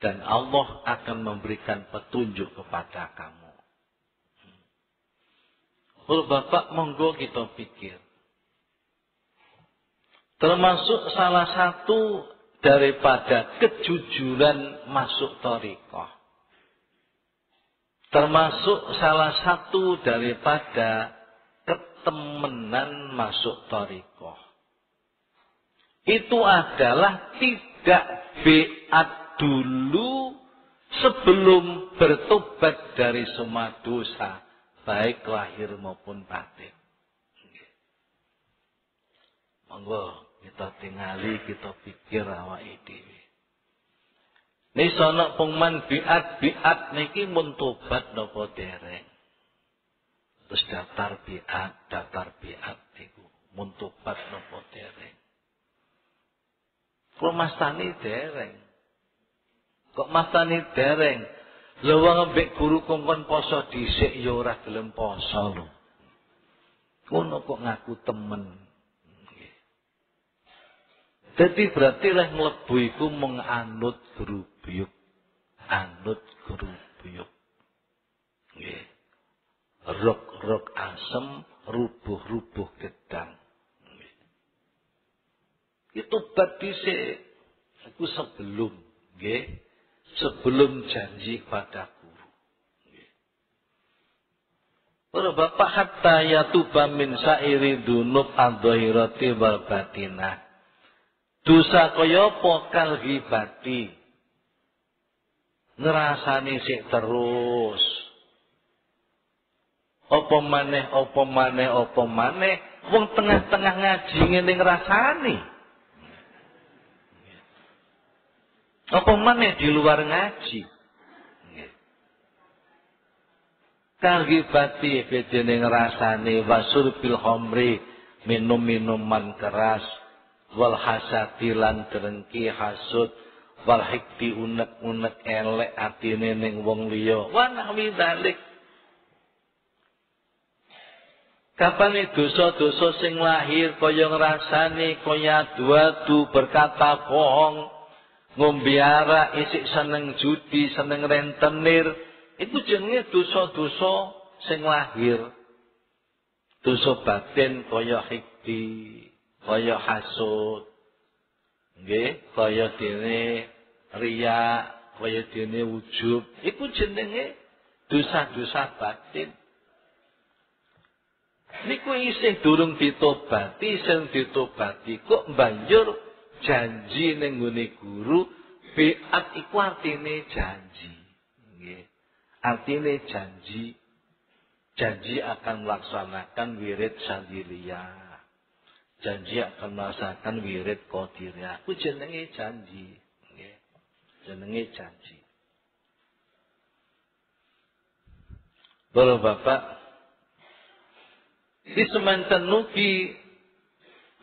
dan Allah akan memberikan petunjuk kepada kamu. Bapak, monggo kita pikir. Termasuk salah satu daripada kejujuran masuk thariqah. Termasuk salah satu daripada ketemenan masuk thariqah. Itu adalah tidak biat dulu sebelum bertobat dari semua dosa, baik lahir maupun batin. Monggo kita tingali, kita pikir awake dhewe. Nisono pengman biat niki mun tobat napa dereng. Terus daftar biat niku mun tobat napa dereng. Kok mastani dereng. Kok mastani dereng? Lha wong mbek guru kongkon poso dhisik ya ora gelem poso lho. Kono kok ngaku temen. Jadi berarti leh mlebu iku mung anut guru buyut. Anut guru buyut. Nggih. Rok-rok asem, rubuh-rubuh gedang. Nggih. Itu bab dhisik. Iku sebelum, nggih. Sebelum janji pada guru. Nggih. Para bapak hatta yatuba min sairi dunub adh-dhahirati wal batinah. Dosa kaya apa kal ghibati. Ngrasani sik terus. Apa maneh wong tengah-tengah ngaji ngene ngrasani. Apa maneh di luar ngaji. Kal ghibati bedene ngrasani wasur bil khamri minum-minuman keras. Wal hasadilan drengki hasud wal hikti unek-unek elek atine ning wong liya wa nahwi dzalik. Kapane dosa-dosa sing lahir kaya ngrasani kaya adu berkata bohong ngombe arak isik seneng judi seneng rentenir iku jenenge dosa-dosa sing lahir. Dosa batin kaya hikti kaya hasud, nggih, kaya dene riya, kaya dene ujub, iku jenenge dosa-dosa batin. Niku isih durung ditobati, sing ditobati kok banjur janji ning nggone guru, biat iku artine janji. Nggih. Artine janji. Janji akan melaksanakan wirid sandiriya. Janji akan merasakan wirid qadiriyah. Ku jenenge janji. Nggih. Jenenge janji. Para bapak, di semanten nugi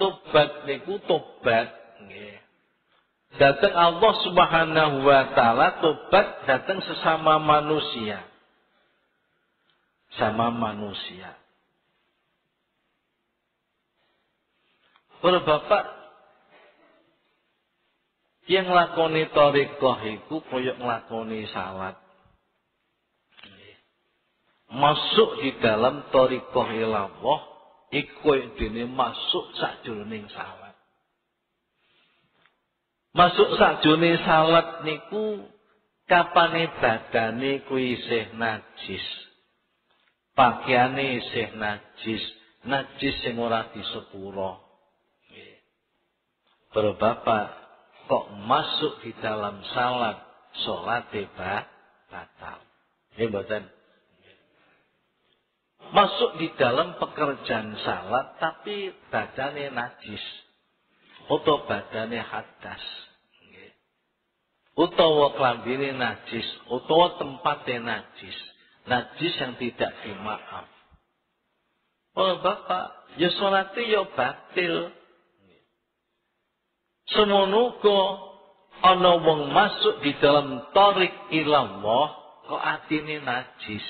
tobat niku tobat nggih. Datang Allah Subhanahu wa taala tobat datang sesama manusia. Sama manusia. Para bapak yang nglakoni thariqah iku kaya nglakoni salat. Masuk di dalam thariqah ilallah iku dene masuk sakjroning salat. Masuk sakjroning salat niku kapane badane kuwi isih najis. Pakaiane isih najis, najis sing ora disepuro. Para bapak kok masuk di dalam salat, salat batal. Nggih mboten. Masuk di dalam pekerjaan salat tapi badane najis. Utawa badane hadas. Nggih. Utawa klambine najis, utawa tempatnya najis. Najis yang tidak dimaaf. Para bapak, ya salate ya batil. Semono uga ana wong masuk di dalam thariq ilallah kok atine najis.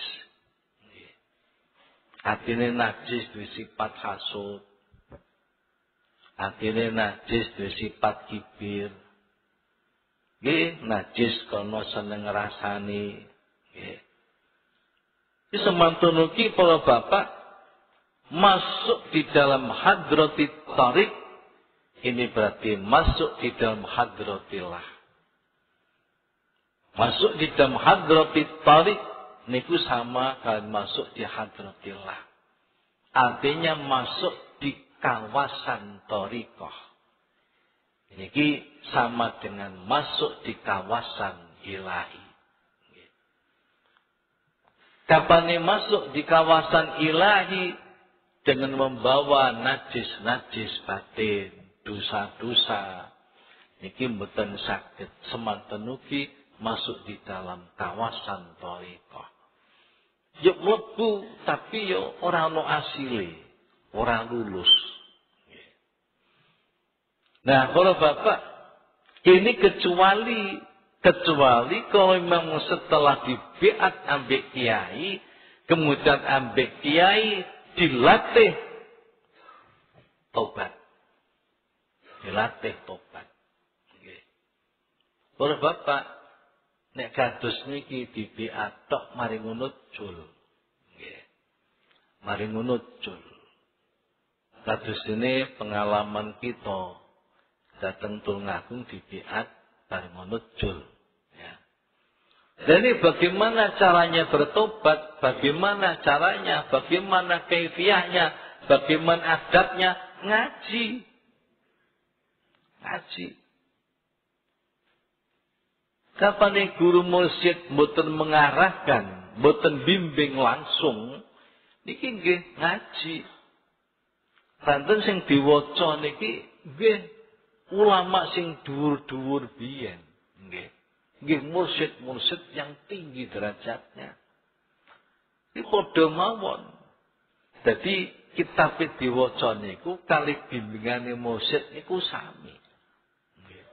Atine najis duwe sifat hasud. Atine najis duwe sifat kibir. Nggih, najis kono seneng ngrasani. Nggih. Iki semantun iki para bapak masuk di dalam hadratit thariq. Ini berarti masuk di dalam hadratillah. Masuk di dalam hadratit thariq niku sama kalian masuk di hadratillah. Artinya masuk di kawasan thariqah. Ini sama dengan masuk di kawasan ilahi. Kapan masuk di kawasan ilahi dengan membawa najis-najis batin. Dosa-dosa niki mboten saged semanten ugi masuk di dalam kawasan thariqah. Yo mlebu tapi yo ora ono asile, ora lulus. Nah, kalau Bapak ini kecuali kalau memang setelah dibiat ambek kiai, kemudian ambek kiai dilatih dilatih tobat. Nggih. Para bapak, nek kados niki dibiatok mari ngono jul. Nggih. Mari ngono jul. Kados ini pengalaman kita datang Tulungagung dibiat bareng ngono jul. Ya. Jadi bagaimana caranya bertobat, bagaimana caranya, bagaimana kaifiahnya, bagaimana adabnya, ngaji. Ngaji. Kapan guru mursyid mboten mengarahkan, mboten bimbing langsung, niki nggih ngaji. Santen sing diwaca niki nggih ulama sing dhuwur-dhuwur biyen, nggih. Nggih mursyid-mursyid yang tinggi derajatnya. Iki padha mawon. Dadi kitab diwaca niku kali bimbingane mursyid niku sami. Nggih.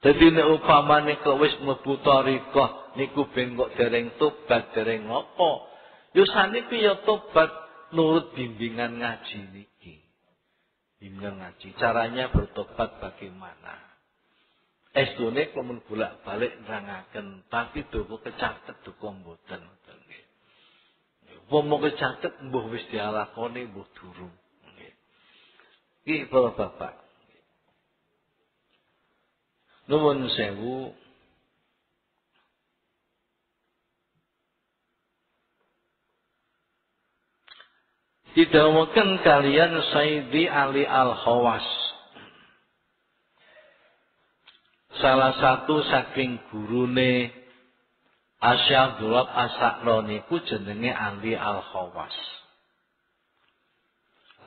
Dadi nek upamane kok wis mlebu thariqah niku ben kok dereng tobat, dereng ngopo, yo saniki ya tobat nurut bimbingan ngaji niki. Bimbingan ngaji. Caranya bertobat bagaimana? Estune kemun bolak-balik nerangaken, tapi duka kecatet duka mboten. Wong kecatet mbuh wis dialakoni mbuh durung. Nggih. Iki para bapak. Nuwun sewu. Didhawuhaken kalian Sayyidi Ali Al-Khawas. Salah satu saking gurune Asy'abdullah As-Sakno niku jenenge Ali Al-Khawas.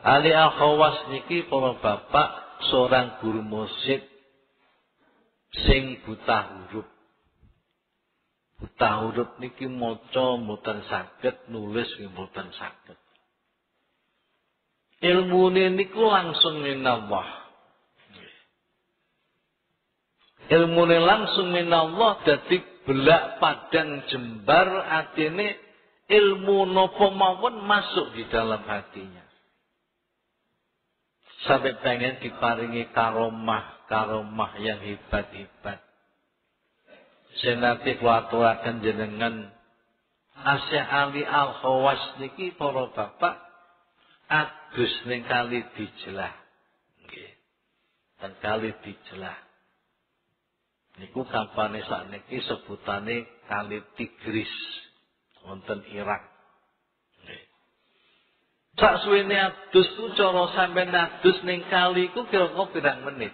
Ali Al-Khawas niki para bapak seorang guru mursyid sing buta huruf. Buta huruf niki maca mboten saged, nulis mboten saged. Ilmune niku langsung minallah. Ilmune langsung minallah dadi belak padang jembar atine ilmu napa mawon masuk di dalam hatinya. Sampai pengen diparingi karomah yang hebat-hebat. Senate kula aturaken jenengan Asy Ali Al-Khawas niki para bapak adus ning kali dijelah. Nggih. Dan kali dijelah. Niku kampane sakniki sebutane Kali Tigris wonten Irak. Nggih. Sak suwene adus ku cara sampeyan adus ning kali ku kira-kira pirang menit.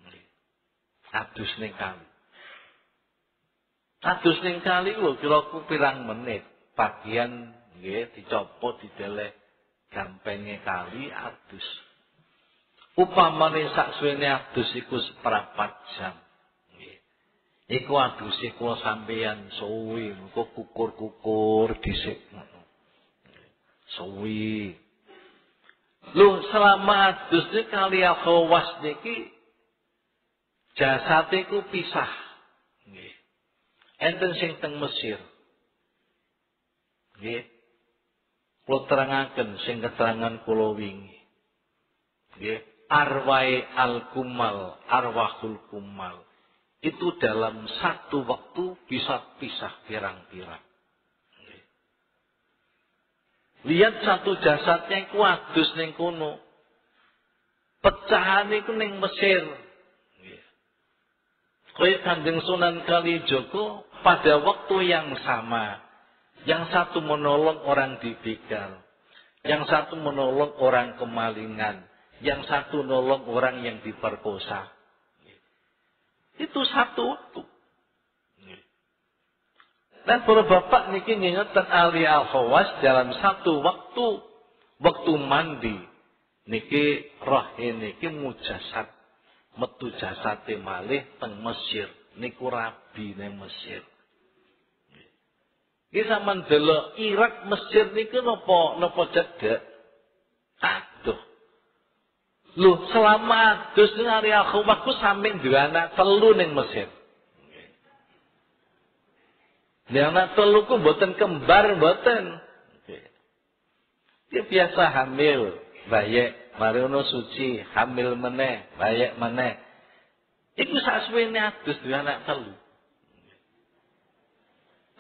Nggih. Adus ning kali. Adus ning kali lho kira-kira pirang menit. Bagian nggih dicopot dideleh gampenge kali adus. Upamane sak suwene adus iku seprapat jam. Iku aduse kula sampeyan suwi, engko kukur-kukur dhisik. Suwi. Lho selama adus niki kali Al-Khawas niki jasate ku pisah. Nggih. Enten sing teng Mesir. Nggih. Kula terangaken sing keterangan kula wingi. Nggih, arwai al-kumal, arwahul kumal. Itu dalam satu waktu bisa pisah pirang-pirang. Lihat satu jasadnya iku adus ning kono. Pecahan iku ning Mesir. Kaya Kanjeng Sunan Kalijaga pada waktu yang sama. Yang satu menolong orang dibegal. Yang satu menolong orang kemalingan. Yang satu menolong orang yang diperkosa. Itu satu waktu. Dan para bapak niki ngingetan Ali Al-Khawas dalam satu waktu mandi niki rohe niki mujasad metu jasate malih teng Mesir niku rabi neng Mesir. Iki sampean delok Irak Mesir niku napa cedhek. Aduh. Lho selama adus ning Ali Al-Khawas ku sampe duwe anak telu ning Mesir. Yang anak telu ku mboten kembar mboten. Dia biasa hamil bayek, mari ono suci, hamil meneh, bayek meneh. Iku sasuwene adus duwe anak telu.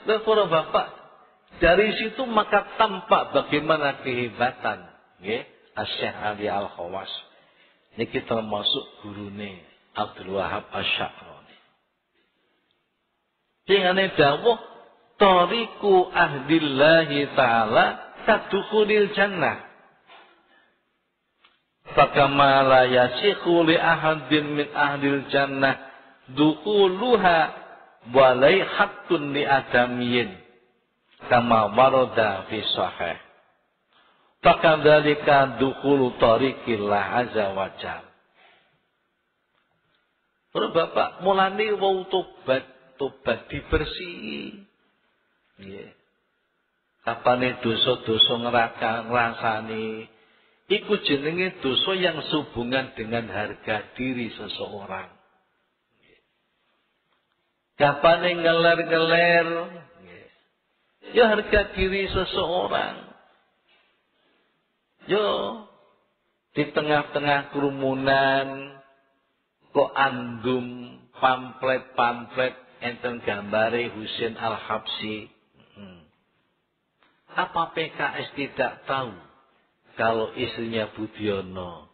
Lha para bapak, dari situ maka tampak bagaimana kehebatan nggih Asy-Syaikh Ali Al-Khawas. Niki termasuk gurune Abdul Wahab Asy-Sya'rani. Dingane dawuh tariqu ahdillahi ta'ala kadukhulil jannah. Fakama la yasikhu li ahadin min ahlil jannah dukhuluha walai haqqun li adamiyin kama warada fi sahih. Fakadzalika dukhulu tariqillah azza wa jalla. Bapak mulane wau tobat dibersihi. Nggih. Kapane dosa-dosa ngrasani iku jenenge dosa yang sehubungan dengan harga diri seseorang. Kapane ngeler-ngeler ya harga diri seseorang. Yo di tengah-tengah kerumunan kok andum pamflet enten gambare Husain Al-Habsyi. Apa PKS tidak tahu kalau istrinya Budiono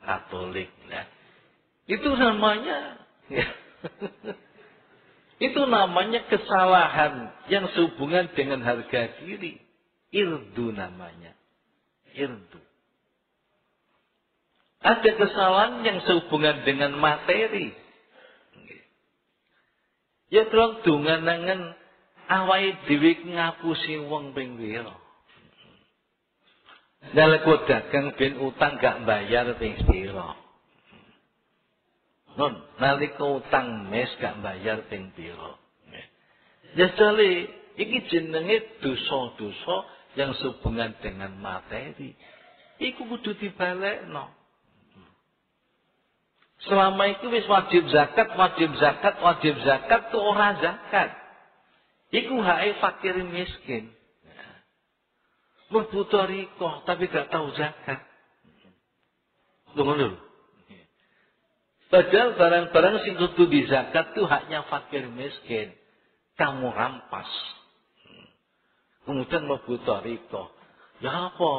Katolik? Nah, itu namanya itu namanya kesalahan yang sehubungan dengan harga diri. Irdu namanya. Irdu. Ada kesalahan yang sehubungan dengan materi. Ya terang dunganangan awake dhewe ngapusi wong ping pira. Nalika dagang ben utang gak bayar ping pira. Non, nalika utang mes gak bayar ping pira. Ya jale iki jenenge dosa-dosa yang sehubungan dengan materi. Iku kudu dibalekno. Selama itu wis wajib zakat tu ora zakat. Iku hake fakir miskin. Mlebu thariqah tapi gak tahu zakat. Ngono lho. Padahal barang-barang sing kudu dizakat tu haknya fakir miskin. Kamu rampas. Kemudian mlebu thariqah. Ya apa?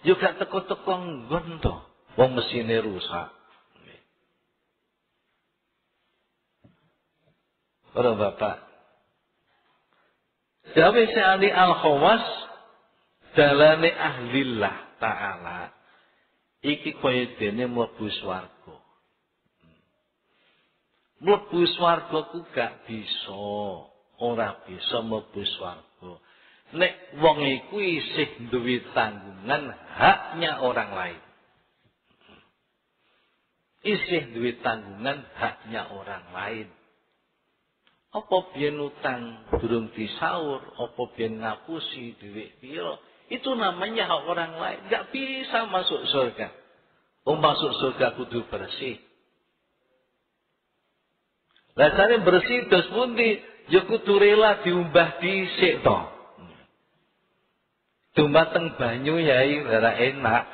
Yo gak teko-teko nggon to. Wong mesine rusak. Para bapak, Dawe Ali Al-Khawas dalane ahlillah ta'ala iki kaya dene mlebu swarga. Mlebu swarga ku gak bisa, ora bisa mlebu swarga. Nek wong iku isih duwe tanggungan haknya orang lain. Isih duwe tanggungan haknya orang lain. Apa biyen utang durung disaur, apa biyen ngapusi dhuwit pira, itu namanya hak orang lain. Enggak bisa masuk surga. Masuk surga kudu bersih. Rasane bersih terus pundi? Ya kudu rela diumbah dhisik to. Dumateng banyu yai ora enak.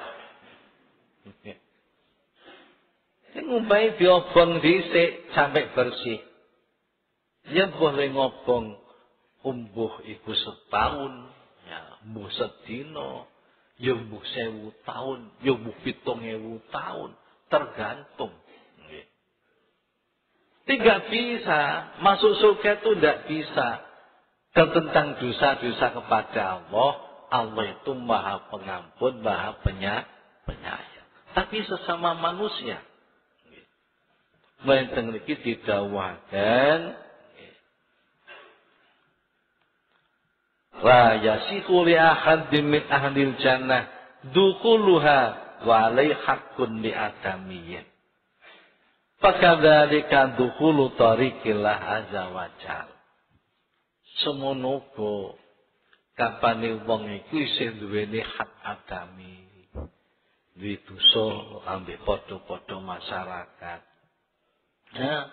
Sing ngumbahi diobong dhisik sampai bersih. Ya boleh ngobong umbuh iku setahun, ya mbuh sedina, ya mbuh 1000 tahun, ya mbuh 7000 tahun, tergantung. Tidak bisa masuk surga itu tidak bisa. Tentang dosa-dosa kepada Allah, Allah itu Maha Pengampun, Maha Penyayang. Tapi sesama manusia, mlenteng niki didhawuhaken la yasihu li ahadin min ahlil jannah dukhuluha wa alai haqqun li adamiyyin. Fakadzalika dukhulu tariqillah azza wa jalla. Semono uga kapane wong iku isih duweni hak adami. Duwe dosa ambek padha-padha masyarakat. Nah,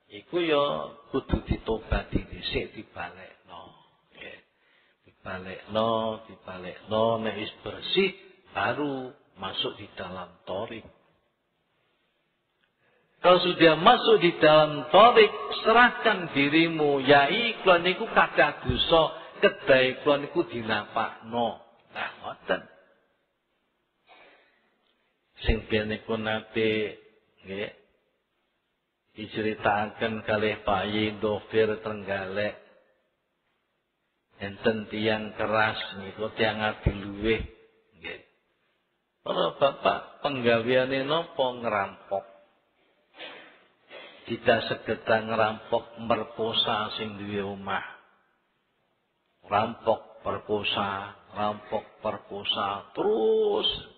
iku ya kudu ditobati dhisik dibalekno. Dibalekno, nek wis bersih baru masuk di dalam thariq. Kalau sudah masuk di dalam thariq, serahkan dirimu, yai kula niku kathah dosa, kedai kula niku dinapakno. Nah, ngoten. Sing biyen niku nate nggih diceritakan kalih Pak Yi Dhofir Trenggalek. Enten tiyang keras niku tiyang adi luweh nggih. Para bapak penggaweane napa ngerampok. Tidak segera ngerampok merkosa sing duwe omah. Rampok perkosa terus.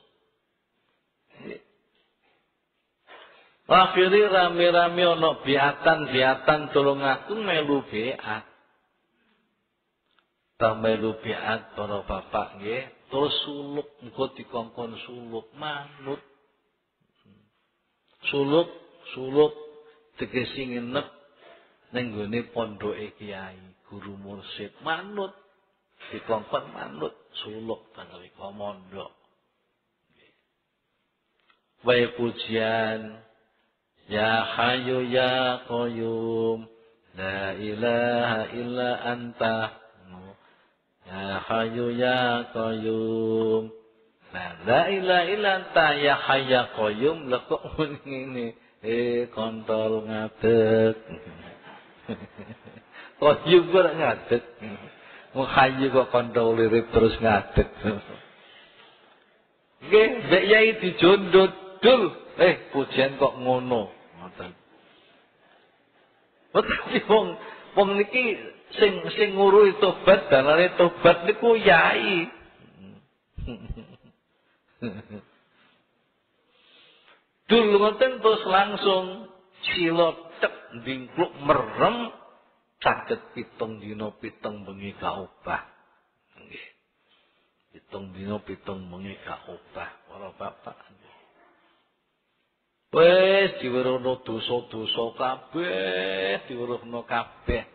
Akhire rame-rame ana biatan tolong aku melu beat. Ta melu beat para bapak nggih, terus suluk engko dikongkon suluk manut. Suluk tegese nginep ning gone pondoke kiai, guru mursyid manut. Dikongkon manut, suluk tanggawi komandha. Wae pujian ya Hayyu ya Qayyum la ilaha illa anta ya Hayyu ya Qayyum la ilaha illa anta ya Hayyu ya Qayyum. Lha kok ngene kontol ngadeg. Qayyum kok ngadeg. Wong Hayyu kok kontol lirip terus ngadeg. Nggih, mbek yai dijondot dul. Pujian kok ngono. Ngoten. Tapi wong niki sing nguruhi tobat, dalane tobat niku yai. Dul ngoten terus langsung silotek ndingkluk merem saged 7 dina 7 bengi ka obah. Nggih. 7 dina 7 bengi ka obah para bapak. Wes diweruhno dosa-dosa kabeh, diweruhno kabeh.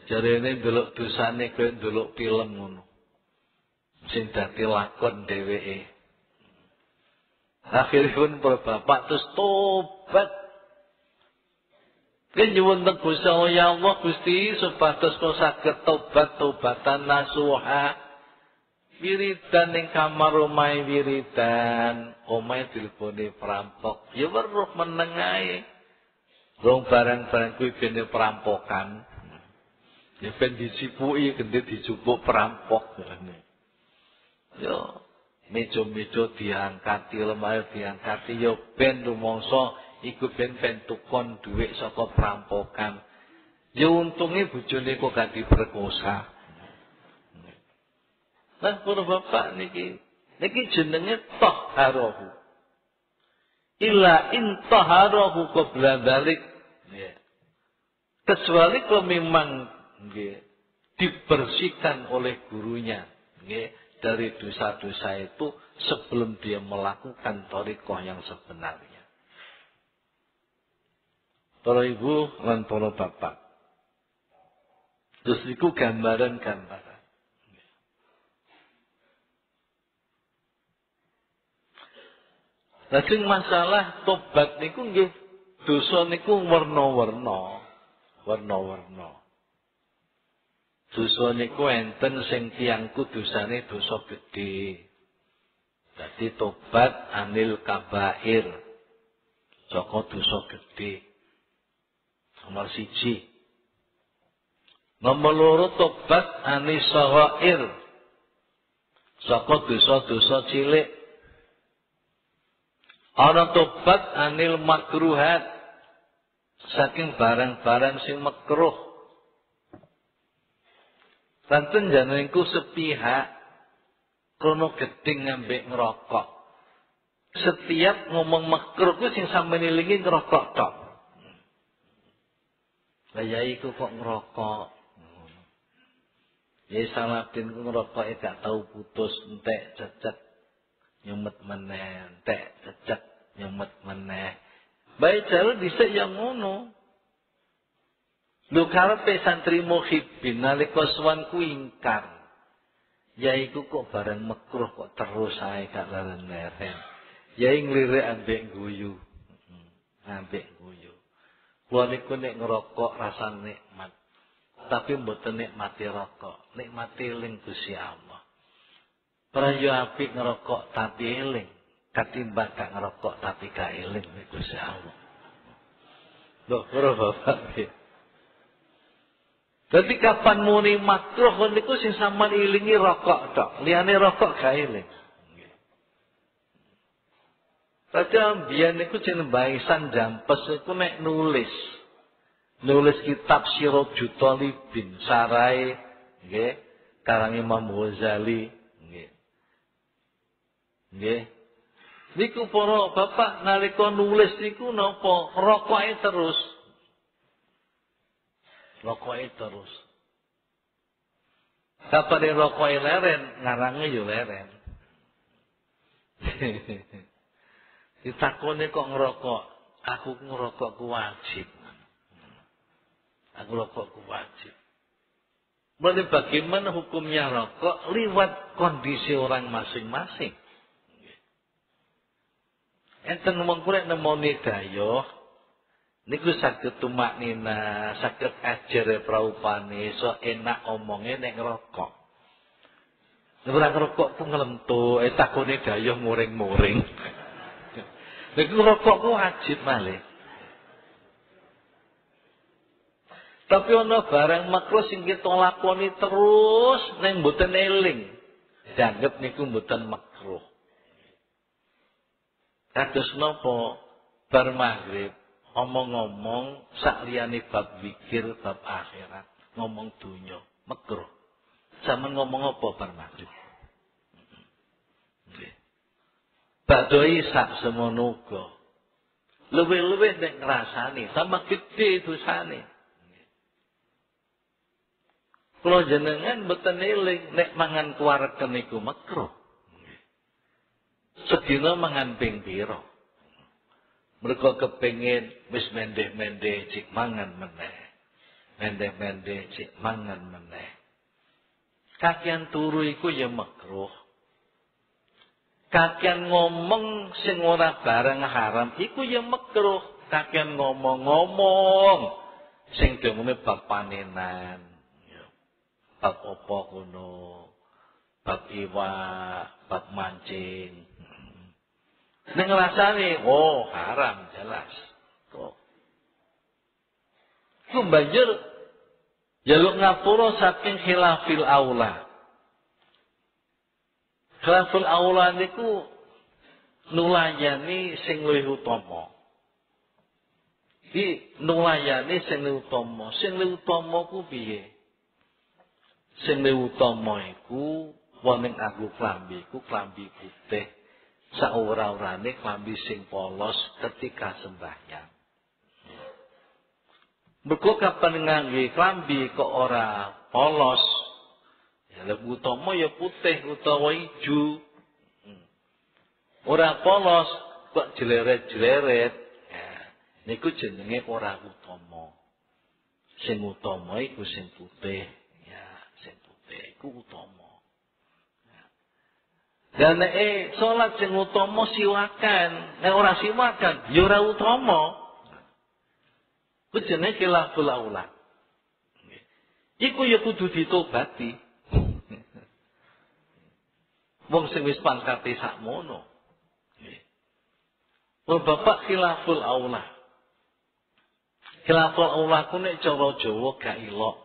Jarene ndelok dosane koyo ndelok film ngono. Sing dadi lakon dheweke. Akhiripun para bapak terus tobat. Nyuwun teng Gusti Allah, ya Allah Gusti supados kula saged tobat-tobatan nasuha. Wiridan ning kamar omahe wiridan, omahe dilebone perampok. Ya weruh meneng ae. Wong barang-barang kuwi bene perampokan. Ya ben disipuki gendhe dijupuk perampok. Yo meja-meja diangkati, lemari diangkati yo ben rumangsa iku ben tukon dhuwit saka perampokan. Ya untunge bojone kok gak diperkosa. Nah, para bapak niki jenenge taharahu. Illa in taharahu qabla dzalik. Kecuali kalau memang dibersihkan oleh gurunya dari dosa-dosa itu sebelum dia melakukan thariqah yang sebenarnya. Para ibu lan para bapak. Terus niku gambaran-gambaran. Lajeng masalah tobat niku nggih dosa niku warna-warna. Warna-warna. Dosa niku enten sing tiyangku dosane dosa gedhe. Dadi tobat anil kabair. Saka dosa gedhe. Nomor 1. Nomor 2 tobat anis saghair. Saka dosa-dosa cilik. Ana tobat anil makruhat saking barang-barang sing makruh. Santen janengku sepihak krono gedeng ngambek ngerokok. Setiap ngomong makruh ku sing sampeyan elingi ngerokok tok. Lah yai ku kok ngerokok. Ya Salatin ku ngerokok gak tau putus entek cecet nyumet meneh, entek cecet nyumet meneh. Baik cara dhisik yang ngono. Lho karepe santri muhibbin nalika sowan ku ingkar. Yaiku kok barang makruh kok terus ae gak leren-leren. Yai nglirik ambek guyu. Ambek guyu. Kulo niku nek ngerokok rasa nikmat. Tapi mboten nikmati rokok, nikmati eling Gusti Allah. Prayo apik ngerokok tapi eling, katimbang gak ngerokok tapi gak eling Gusti Allah. Loh, karo Bapak. Jadi kapan muni makruh niku sing sampean ilingi rokok tok, liyane rokok gak eling. Padahal biyen niku jeneng Baisan Jampes niku nek nulis kitab Sirajul Talibin sarai nggih karang Imam Ghazali nggih. Nggih. Niku para bapak nalika nulis niku napa rokoke terus. Rokoke terus. Kapane rokoke leren, ngarange yo leren. Ditakone kok ngerokok, aku ngerokok ku wajib. Aku rokok ku wajib. Berarti bagaimana hukumnya rokok liwat kondisi orang masing-masing. Enten wong kuwi nemoni dayoh niku saged tumak nina, saged ajare praupane, so enak omonge nek ngerokok. Nek ora ngerokok ku nglentuk, takone dayoh muring-muring. Nek ngerokok ku wajib malih. Tapi ana barang makruh sing kita lakoni terus ning mboten eling. Dianggep niku mboten makruh. Kados napa bar maghrib omong-omong sak liyane bab zikir, bab akhirat, ngomong dunya, makruh. Sampeyan ngomong apa bar maghrib? Nggih. Badhe isak semono uga. Luwih-luwih nek ngrasani, tambah gedhe dosane. Kula jenengan mboten eling nek mangan kuwaregen niku makruh. Sedina mangan ping pira? Mergo kepengin wis mendeh-mendeh cik mangan meneh. Mendeh-mendeh cik mangan meneh. Kakean turu iku ya makruh. Kakean ngomong sing ora barang haram iku ya makruh. Kakean ngomong-ngomong sing demene bab panenan. Bab apa kono, bab iwak, bab mancing. Ning rasane, oh haram jelas. Kok. Ku banjur jaluk ngapura saking khilafil aula. Khilafil aula niku nulayani sing luwih utama. Iki nulayani sing luwih utama. Sing luwih utama ku piye? Sing utama iku wong ning nganggo klambi iku klambi putih saora-orane klambi sing polos ketika sembahyang. Mergo kapan ngangge klambi kok ora polos ya lebih utama ya putih utawa ijo. Ora polos kok jeleret-jeleret ya niku jenenge ora utama. Sing utama iku sing putih. Iku utama. Dan salat sing utama siwakan, nek ora siwakan ya ora utama. Ku jenenge khilaful aula. Iku ya kudu ditobati. Wong sing wis pangkate sakmono. Wong bapak khilaful aula. Khilaful aula ku nek cara Jawa gak ilok.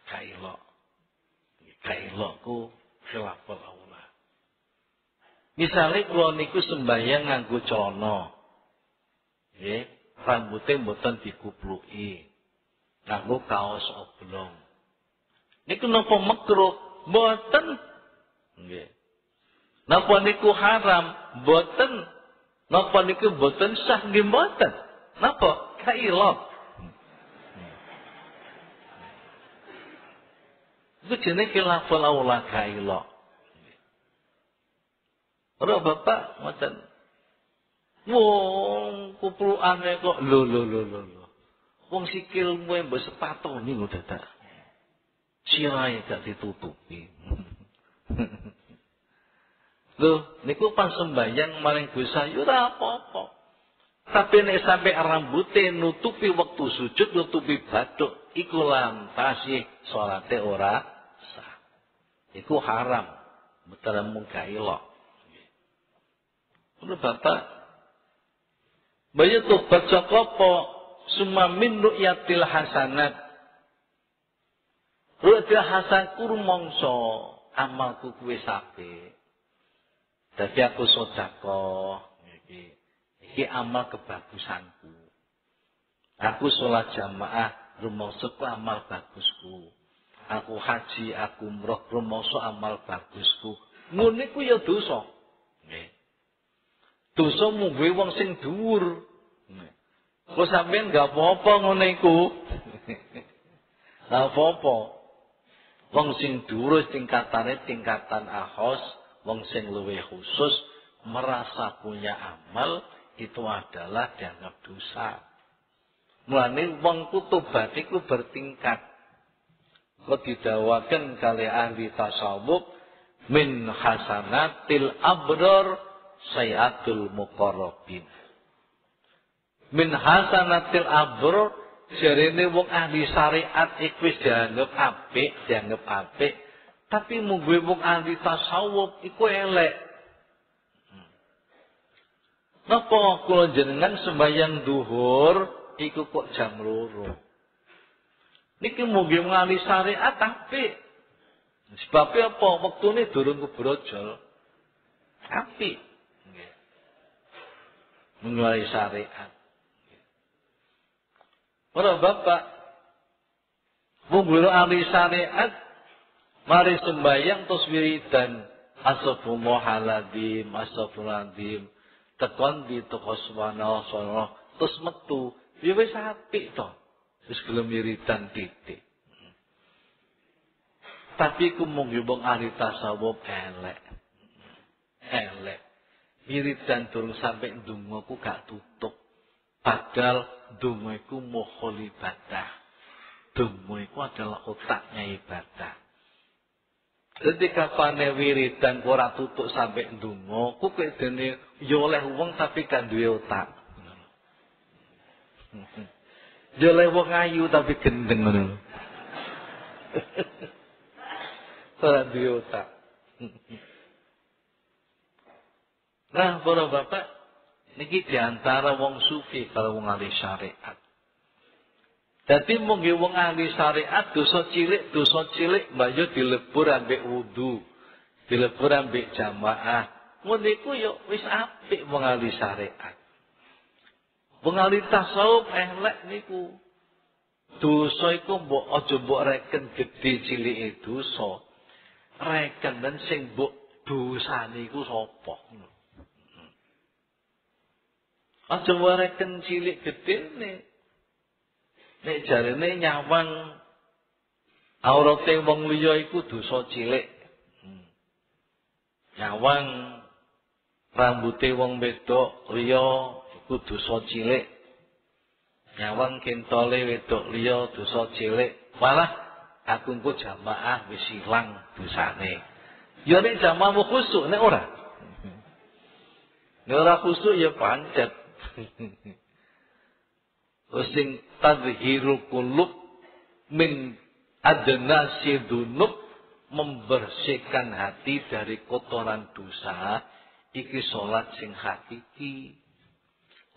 Gak ilok. Kailokku khilaful aula. Misale kula niku sembahyang nganggo celana. Nggih, rambuté mboten dikupluki. Nganggo kaos oblong. Niku napa makruh? Mboten. Nggih. Napa niku haram? Mboten. Napa niku mboten sah? Nggih mboten. Napa? Kailok. Itu jenenge khilaful aula kailok. Ora bapak ngoten. Wong kuplukane kok lho. Wong sikilmu mbok sepatone kok dadak. Sirahe gak ditutupi. Lho, niku pas sembahyang maring dosa yo ora apa-apa. Tapi nek sampai rambute nutupi waktu sujud, nutupi bathuk, iku lantas salate ora sah. Iku haram. Betul mung gak elok. Lho Bapak, bayi tobat sakopo summa min ru'yatil hasanat. Ru'yatil hasan kurmangsa amalku kuwi apik. Dadi aku sedekah iki amal kebagusanku. Aku sholat jamaah rumangsa amal bagusku. Aku haji, aku umroh rumangsa amal bagusku. Ngono iku ya dosa. Nggih. Dosa mungguhe wong sing dhuwur. Kok sampeyan gak apa-apa ngono iku. Gak apa-apa. Wong sing dhuwur tingkatane tingkatan ahos, wong sing luwih khusus merasa punya amal itu adalah dianggap dosa. Mulane wong ku tobat iku bertingkat. Kok didawaken kali ahli tasawuf min hasanatil abrar sayatul muqarrabin. Min hasanatil abrar jarene wong ahli syariat iku wis dianggap apik, tapi mungguhe wong ahli tasawuf iku elek. Napa kula jenengan sembahyang duhur iku kok jam 2. Niki mungguhe wong ahli syariat apik. Sebab apa? Wektune durung kebrojol. Apik. Nggih. Mungguhe syariat. Para bapak, mungguhe ahli syariat mari sembahyang terus wiridan astagfirullahaladzim tekon di toko subhanallah terus metu ya wis apik to wis gelem wiridan titik. Tapi ku mung wong ahli tasawuf elek wiridan durung sampai ndonga ku gak tutup padahal ndonga iku mokhol ibadah. Ndonga iku adalah otaknya ibadah. Ketika pane wiridan ora tutuk sampai ndonga, ku kok dene yo oleh wong tapi kan duwe otak. Yo oleh wong ayu tapi gendeng ngono. Ora duwe otak. Nah, para bapak, niki diantara wong sufi karo wong ahli syariat. Dadi mungkin wong ahli syariat dosa cilik mbak yo dilebur ambek wudu, dilebur ambek jamaah. Ngono iku yo wis apik wong ahli syariat. Wong ahli tasawuf elek niku. Dosa iku mbok aja mbok reken gedhe cilike dosa. Rekenen sing mbok dosane iku sapa. Aja mbok reken cilik gedene. Nek jarene nyawang aurate wong liya iku dosa cilik. Nyawang rambute wong wedok liya iku dosa cilik. Nyawang kentole wedok liya dosa cilik. Malah aku engko jamaah wis ilang dosane. Ya nek jamaah khusuk nek ora. Nek ora khusuk ya pancet. Sing tadhirul qulub min adnasi dzunub membersihkan hati dari kotoran dosa iki salat sing hakiki.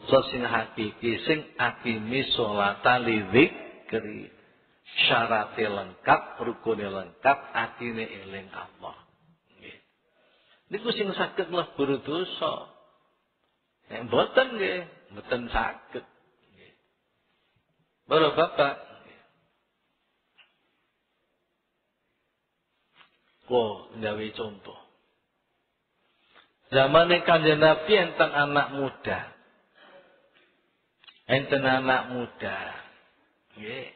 Salat sing hakiki sing akimi salata lidzikri. Syaratnya lengkap, rukunnya lengkap, atine eling Allah. Nggih. Niku sing saged mlebu dosa. Nek mboten nggih, mboten saged. Para bapak, gawe contoh. Zaman Kanjeng Nabi enten anak muda. Enten anak muda. Nggih.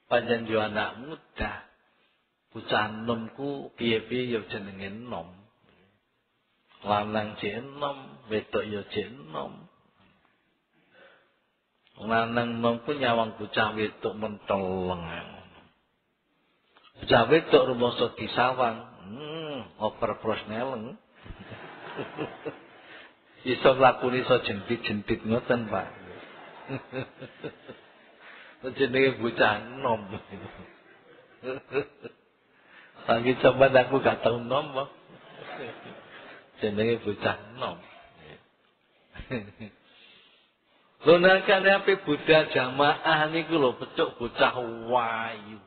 Panjen yo anak muda. Bocah enomku piye-piye yo jenenge enom. Lanang jek enom, wedok yo jek enom. Lanang mengku nyawang bocah wedok menteleng. Bocah wedok rumangsa disawang, Oper prosneleng. Iso lakoni iso jentit-jentit ngoten, Pak. Jenenge bocah enom. Saiki coba aku gak tau enom, Pak. Jenenge bocah enom. Lho nek ape Buddha jamaah niku lho pecuk bocah wayu.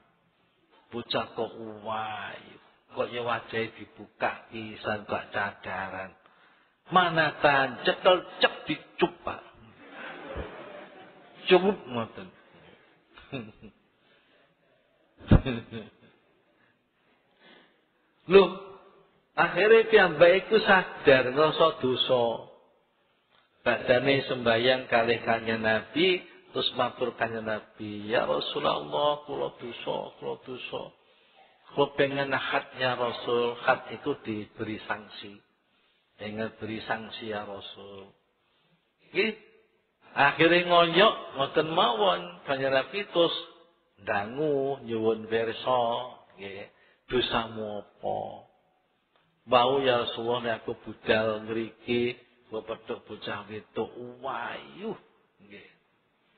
Bocah kok wayu. Kok ya wajahe dibuka pisan gak cadaran. Mana tan cekel cek dicup, Pak. Cup ngoten. Loh, akhirnya piyambak iku sadar ngrasa dosa. Badane sembahyang kalih Kanjeng Nabi, terus matur Kanjeng Nabi, "Ya Rasulullah, kula dosa. Kula pengen khatnya Rasul, khat itu diberi sanksi. Pengen beri sanksi ya Rasul." Nggih. Akhire ngoyok ngoten mawon Kanjeng Nabi terus dangu nyuwun pirsa, nggih. Dosamu apa? Bau ya Rasulullah nek aku budal mriki Bapak bocah wedok wayu nggih.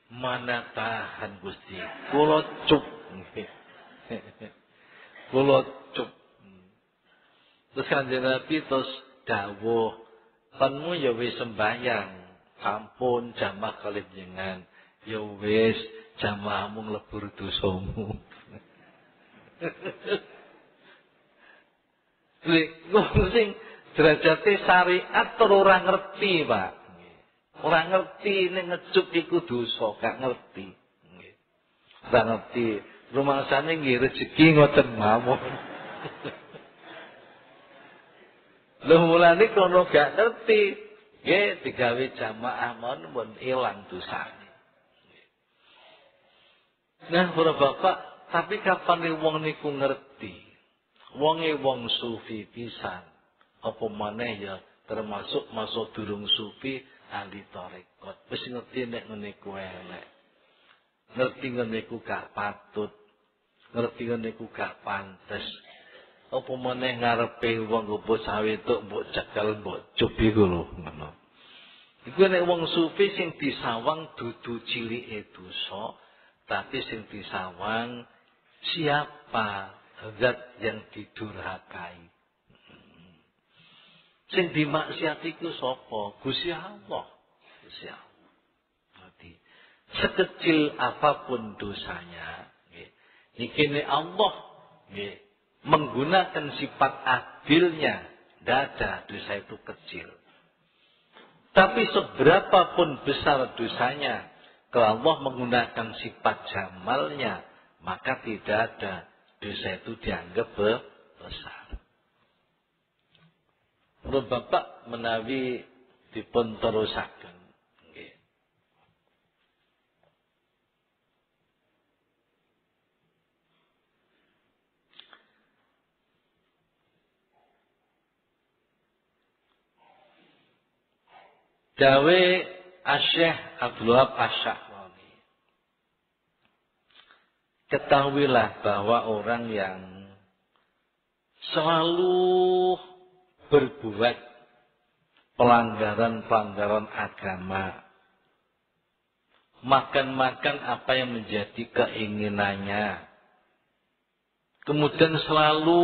Mana tahan Gusti. Kula cup nggih. Kula cup. Terus Kanjeng Nabi terus dawuh, "Konmu ya wis sembahyang, sampun jamaah kalih jenengan. Ya wis jamaahmu nglebur dosamu." Lek wong sing derajate syariat terus ora ngerti, Pak. Ora ngerti nek ngecup iku dosa, gak ngerti. Nggih. Ora ngerti. Rumangsane nggih rezeki ngoten mawon. Lho mulane kono gak ngerti, nggih digawe jamaah mon mun ilang dosane. Nah, para bapak, tapi kapan wong niku ngerti? Wonge wong sufi pisan. Apa maneh ya termasuk masuk durung sufi ahli tarekat. Wis ngerti nek ngene ku elek. Ngerti ngene ku gak patut. Ngerti ngene ku gak pantes. Apa maneh ngarepe wong bocah wedok mbok cekel mbok cup iku lho ngono. Iku nek wong sufi sing disawang dudu cilike dosa, tapi sing disawang siapa zat yang didurhakai. Sing dimaksiati ku sapa? Gusti Allah. Gusti Allah. Berarti sekecil apapun dosanya, nggih. Iki nek Allah nggih menggunakan sifat adilnya, dada dosa itu kecil. Tapi seberapapun besar dosanya, kalau Allah menggunakan sifat jamalnya, maka tidak ada dosa itu dianggap besar. Menurut Bapak menawi dipun terusaken. Nggih. Dawe Asy-Syaikh Abdul Wahab Asy-Sya'rani. Ketahuilah bahwa orang yang selalu berbuat pelanggaran-pelanggaran agama, makan-makan apa yang menjadi keinginannya, kemudian selalu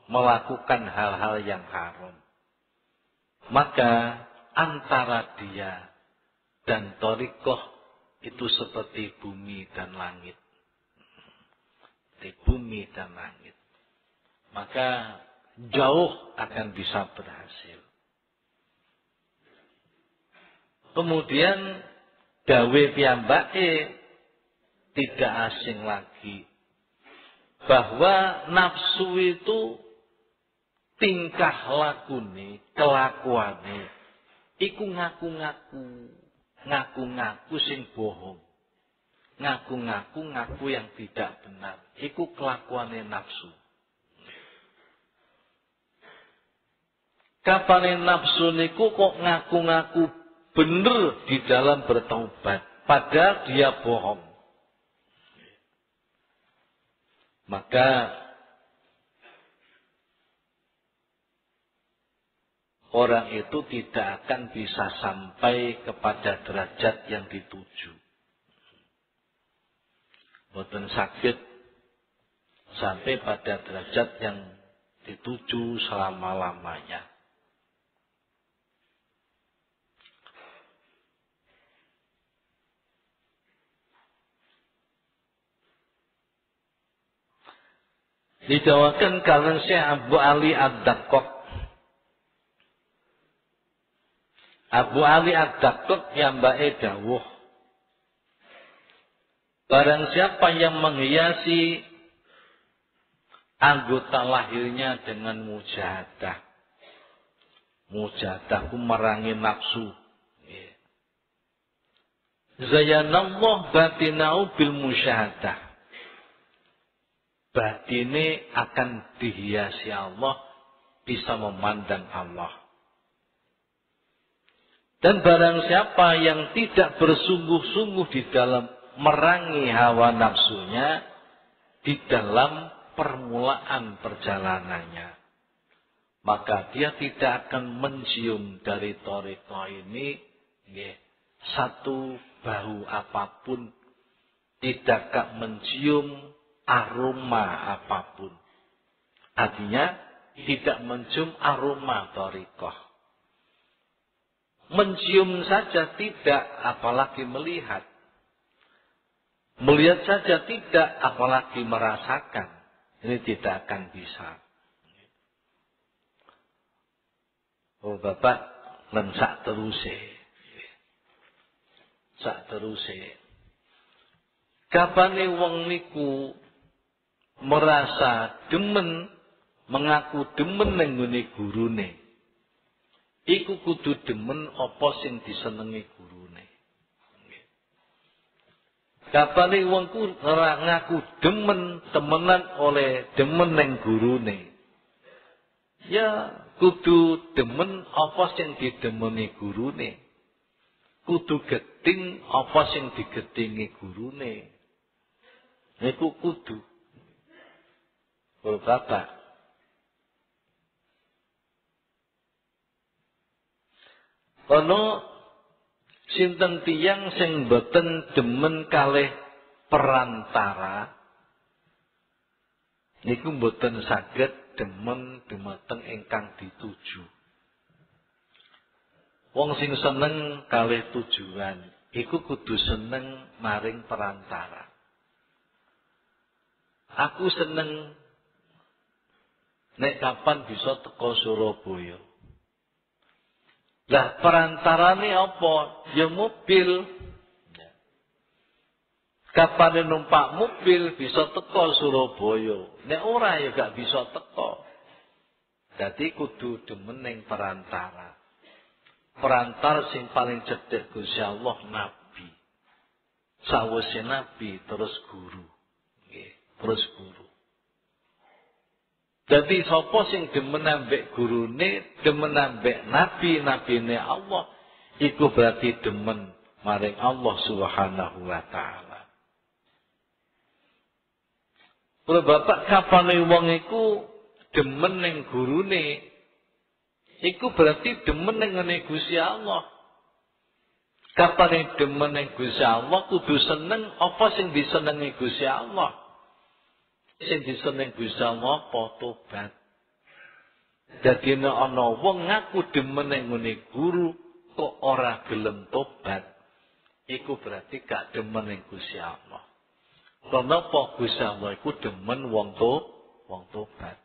melakukan hal-hal yang haram, maka antara dia dan thariqah itu seperti bumi dan langit. Seperti bumi dan langit. Maka jauh akan bisa berhasil. Kemudian dawe piyambake tidak asing lagi bahwa nafsu itu tingkah lakune, kelakuane iku ngaku-ngaku sing bohong. Ngaku yang tidak benar. Iku kelakuane nafsu. Kapane nafsu niku kok ngaku-ngaku bener di dalam bertaubat, padahal dia bohong. Maka orang itu tidak akan bisa sampai kepada derajat yang dituju. Boten sakit sampai pada derajat yang dituju selama-lamanya. Didawakan kalian Syekh Abu Ali Ad-Daqqaq. Abu Ali Ad-Daqqaq yang mbake dawuh, barang siapa yang menghiasi anggota lahirnya dengan mujahadah. Mujahadah ku merangi nafsu. Zayanallah batinau bil musyahadah. Batine akan dihiasi Allah, bisa memandang Allah. Dan barang siapa yang tidak bersungguh-sungguh di dalam merangi hawa nafsunya, di dalam permulaan perjalanannya, maka dia tidak akan mencium dari thariqah ini satu bau apapun, tidak akan mencium aroma apapun. Artinya tidak mencium aroma thariqah. Mencium saja tidak, apalagi melihat. Melihat saja tidak, apalagi merasakan. Ini tidak akan bisa. Oh Bapak, sak teruse. Sak teruse. Kapane wong niku merasa demen, mengaku demen ning nggone gurune. Iku kudu demen apa sing disenengi gurune. Kapane wong ku ngaku demen temenan oleh demen ning gurune. Ya kudu demen apa sing didemeni gurune. Kudu geding apa sing digedingi gurune. Niku kudu. Bapak. Ono sinten tiyang sing boten demen kalih perantara, niku boten saged demen dumateng ingkang dituju. Wong sing seneng kalih tujuan, iku kudu seneng maring perantara. Aku seneng nek kapan bisa teko Surabaya. Lah perantarane apa? Ya mobil. Kapan numpak mobil bisa teko Surabaya. Nek ora ya gak bisa teko. Dadi kudu demen ning perantara. Perantar sing paling cedhek Gusti Allah Nabi. Sawise Nabi terus guru. Nggih, terus guru. Jadi sapa sing demen ambek gurune, demen ambek nabi-nabine Allah, iku berarti demen maring Allah Subhanahu wa taala. Kalau Bapak kapane wong iku demen ning gurune, iku berarti demen ning ngene Gusti Allah. Kapane demen ning Gusti Allah kudu seneng apa sing disenengi Gusti Allah. Sing diseneng Gusti Allah apa tobat. Dadi nek ana wong ngaku demen ning ngene guru kok ora gelem tobat, iku berarti gak demen ning Gusti Allah. Kenapa Gusti Allah iku demen wong tobat.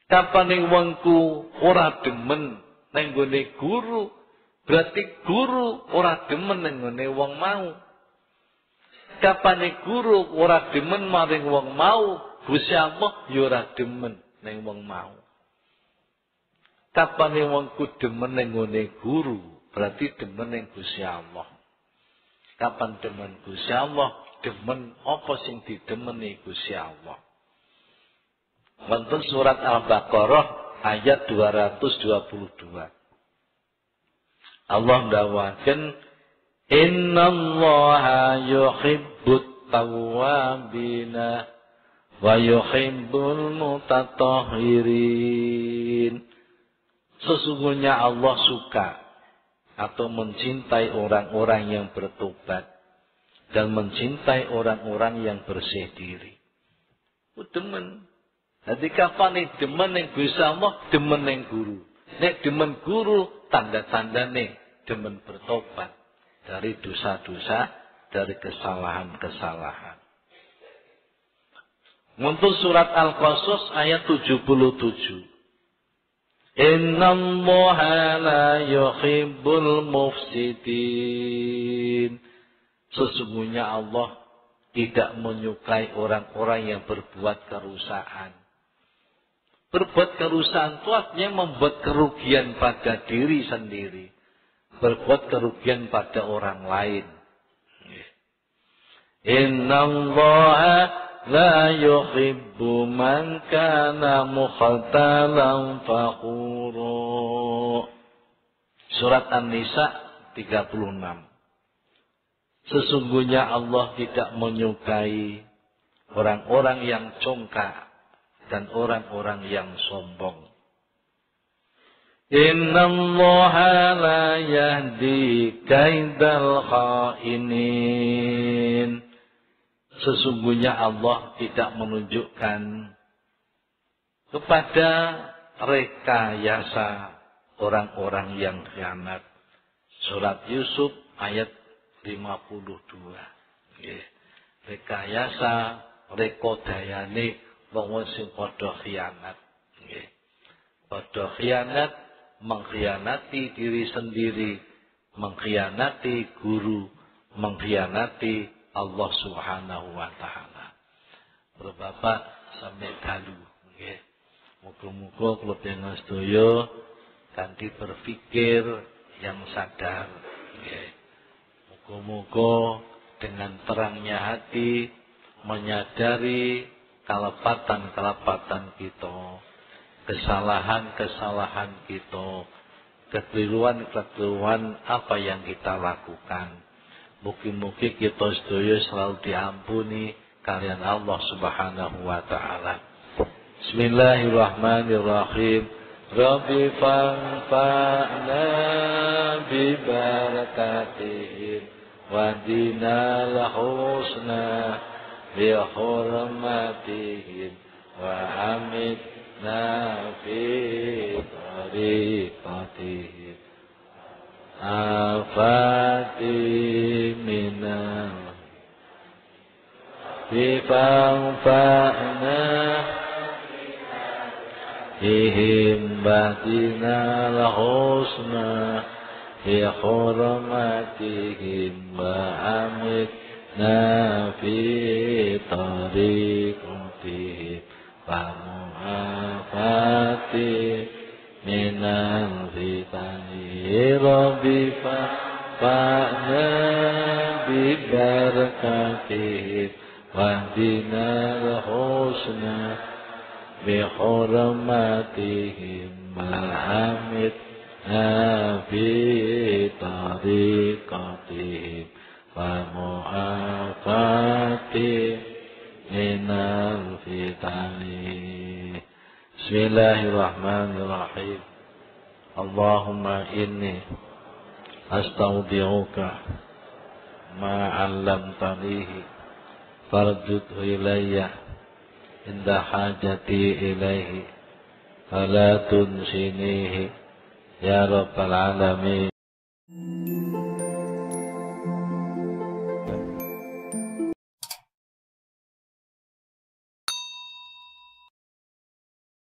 Kapane wongku ora demen ning ngene guru, berarti guru ora demen ning ngene wong mau. Kapane guru ora demen maring wong mau, Gusti Allah ya ora demen ning wong mau. Kapane wongku demen ning ngene guru, berarti demen ning Gusti Allah. Kapan demen Gusti Allah, demen apa sing didemeni Gusti Allah. Wonten surat Al-Baqarah ayat 222. Allah ndawaken innallaha yuhibbut tawwabina wa yuhibbul mutatahhirin. Sesungguhnya Allah suka atau mencintai orang-orang yang bertobat dan mencintai orang-orang yang bersih diri. Demen. Jadi kapan demen yang bisa Allah, demen yang guru. Nek demen guru, tanda-tanda nih demen bertobat dari dosa-dosa, dari kesalahan-kesalahan. Untuk surat Al-Qasas ayat 77. Innallaha la yuhibbul mufsidin. Sesungguhnya Allah tidak menyukai orang-orang yang berbuat kerusakan. Berbuat kerusakan itu artinya membuat kerugian pada diri sendiri. Berbuat kerugian pada orang lain. Innallaha la yuhibbu man kana mukhtalan fakhura. Surat An-Nisa 36. Sesungguhnya Allah tidak menyukai orang-orang yang congkak dan orang-orang yang sombong. Innallaha la yahdi kaidal khainin. Sesungguhnya Allah tidak menunjukkan kepada rekayasa orang-orang yang khianat. Surat Yusuf ayat 52. Rekayasa, rekodayane wong sing padha khianat. Padha khianat, mengkhianati diri sendiri, mengkhianati guru, mengkhianati Allah Subhanahu wa taala. Bapak sampai dalu nggih. Muga-muga kula panjenengan sedaya kanthi berpikir yang sadar nggih. Muga-muga dengan terangnya hati menyadari kelepatan-kelepatan kita, kesalahan-kesalahan kita, kekeliruan-kekeliruan apa yang kita lakukan. Mugi-mugi kita sedaya selalu diampuni kalian Allah Subhanahu wa taala. Bismillahirrahmanirrahim. Rabbi fanfa'na bi barakatihim wa dinal husna bi hurmatihim wa amitna fi tariqatihim afati minal bi fanfa'na bihim badinal husna bi hurmatihim wa amitna fi tariqatihim wa mu'afati minal fitani rabbi fa'na bi barakatihim wa dinal husna bi hurmatihim ma'amitna fi tariqatihim wa mu'afati minal fitani. Bismillahirrahmanirrahim. Allahumma inni astaudi'uka ma'allamtanihi farjudhu ilayya inda hajati ilaihi fala tunsinihi ya rabbal alamin.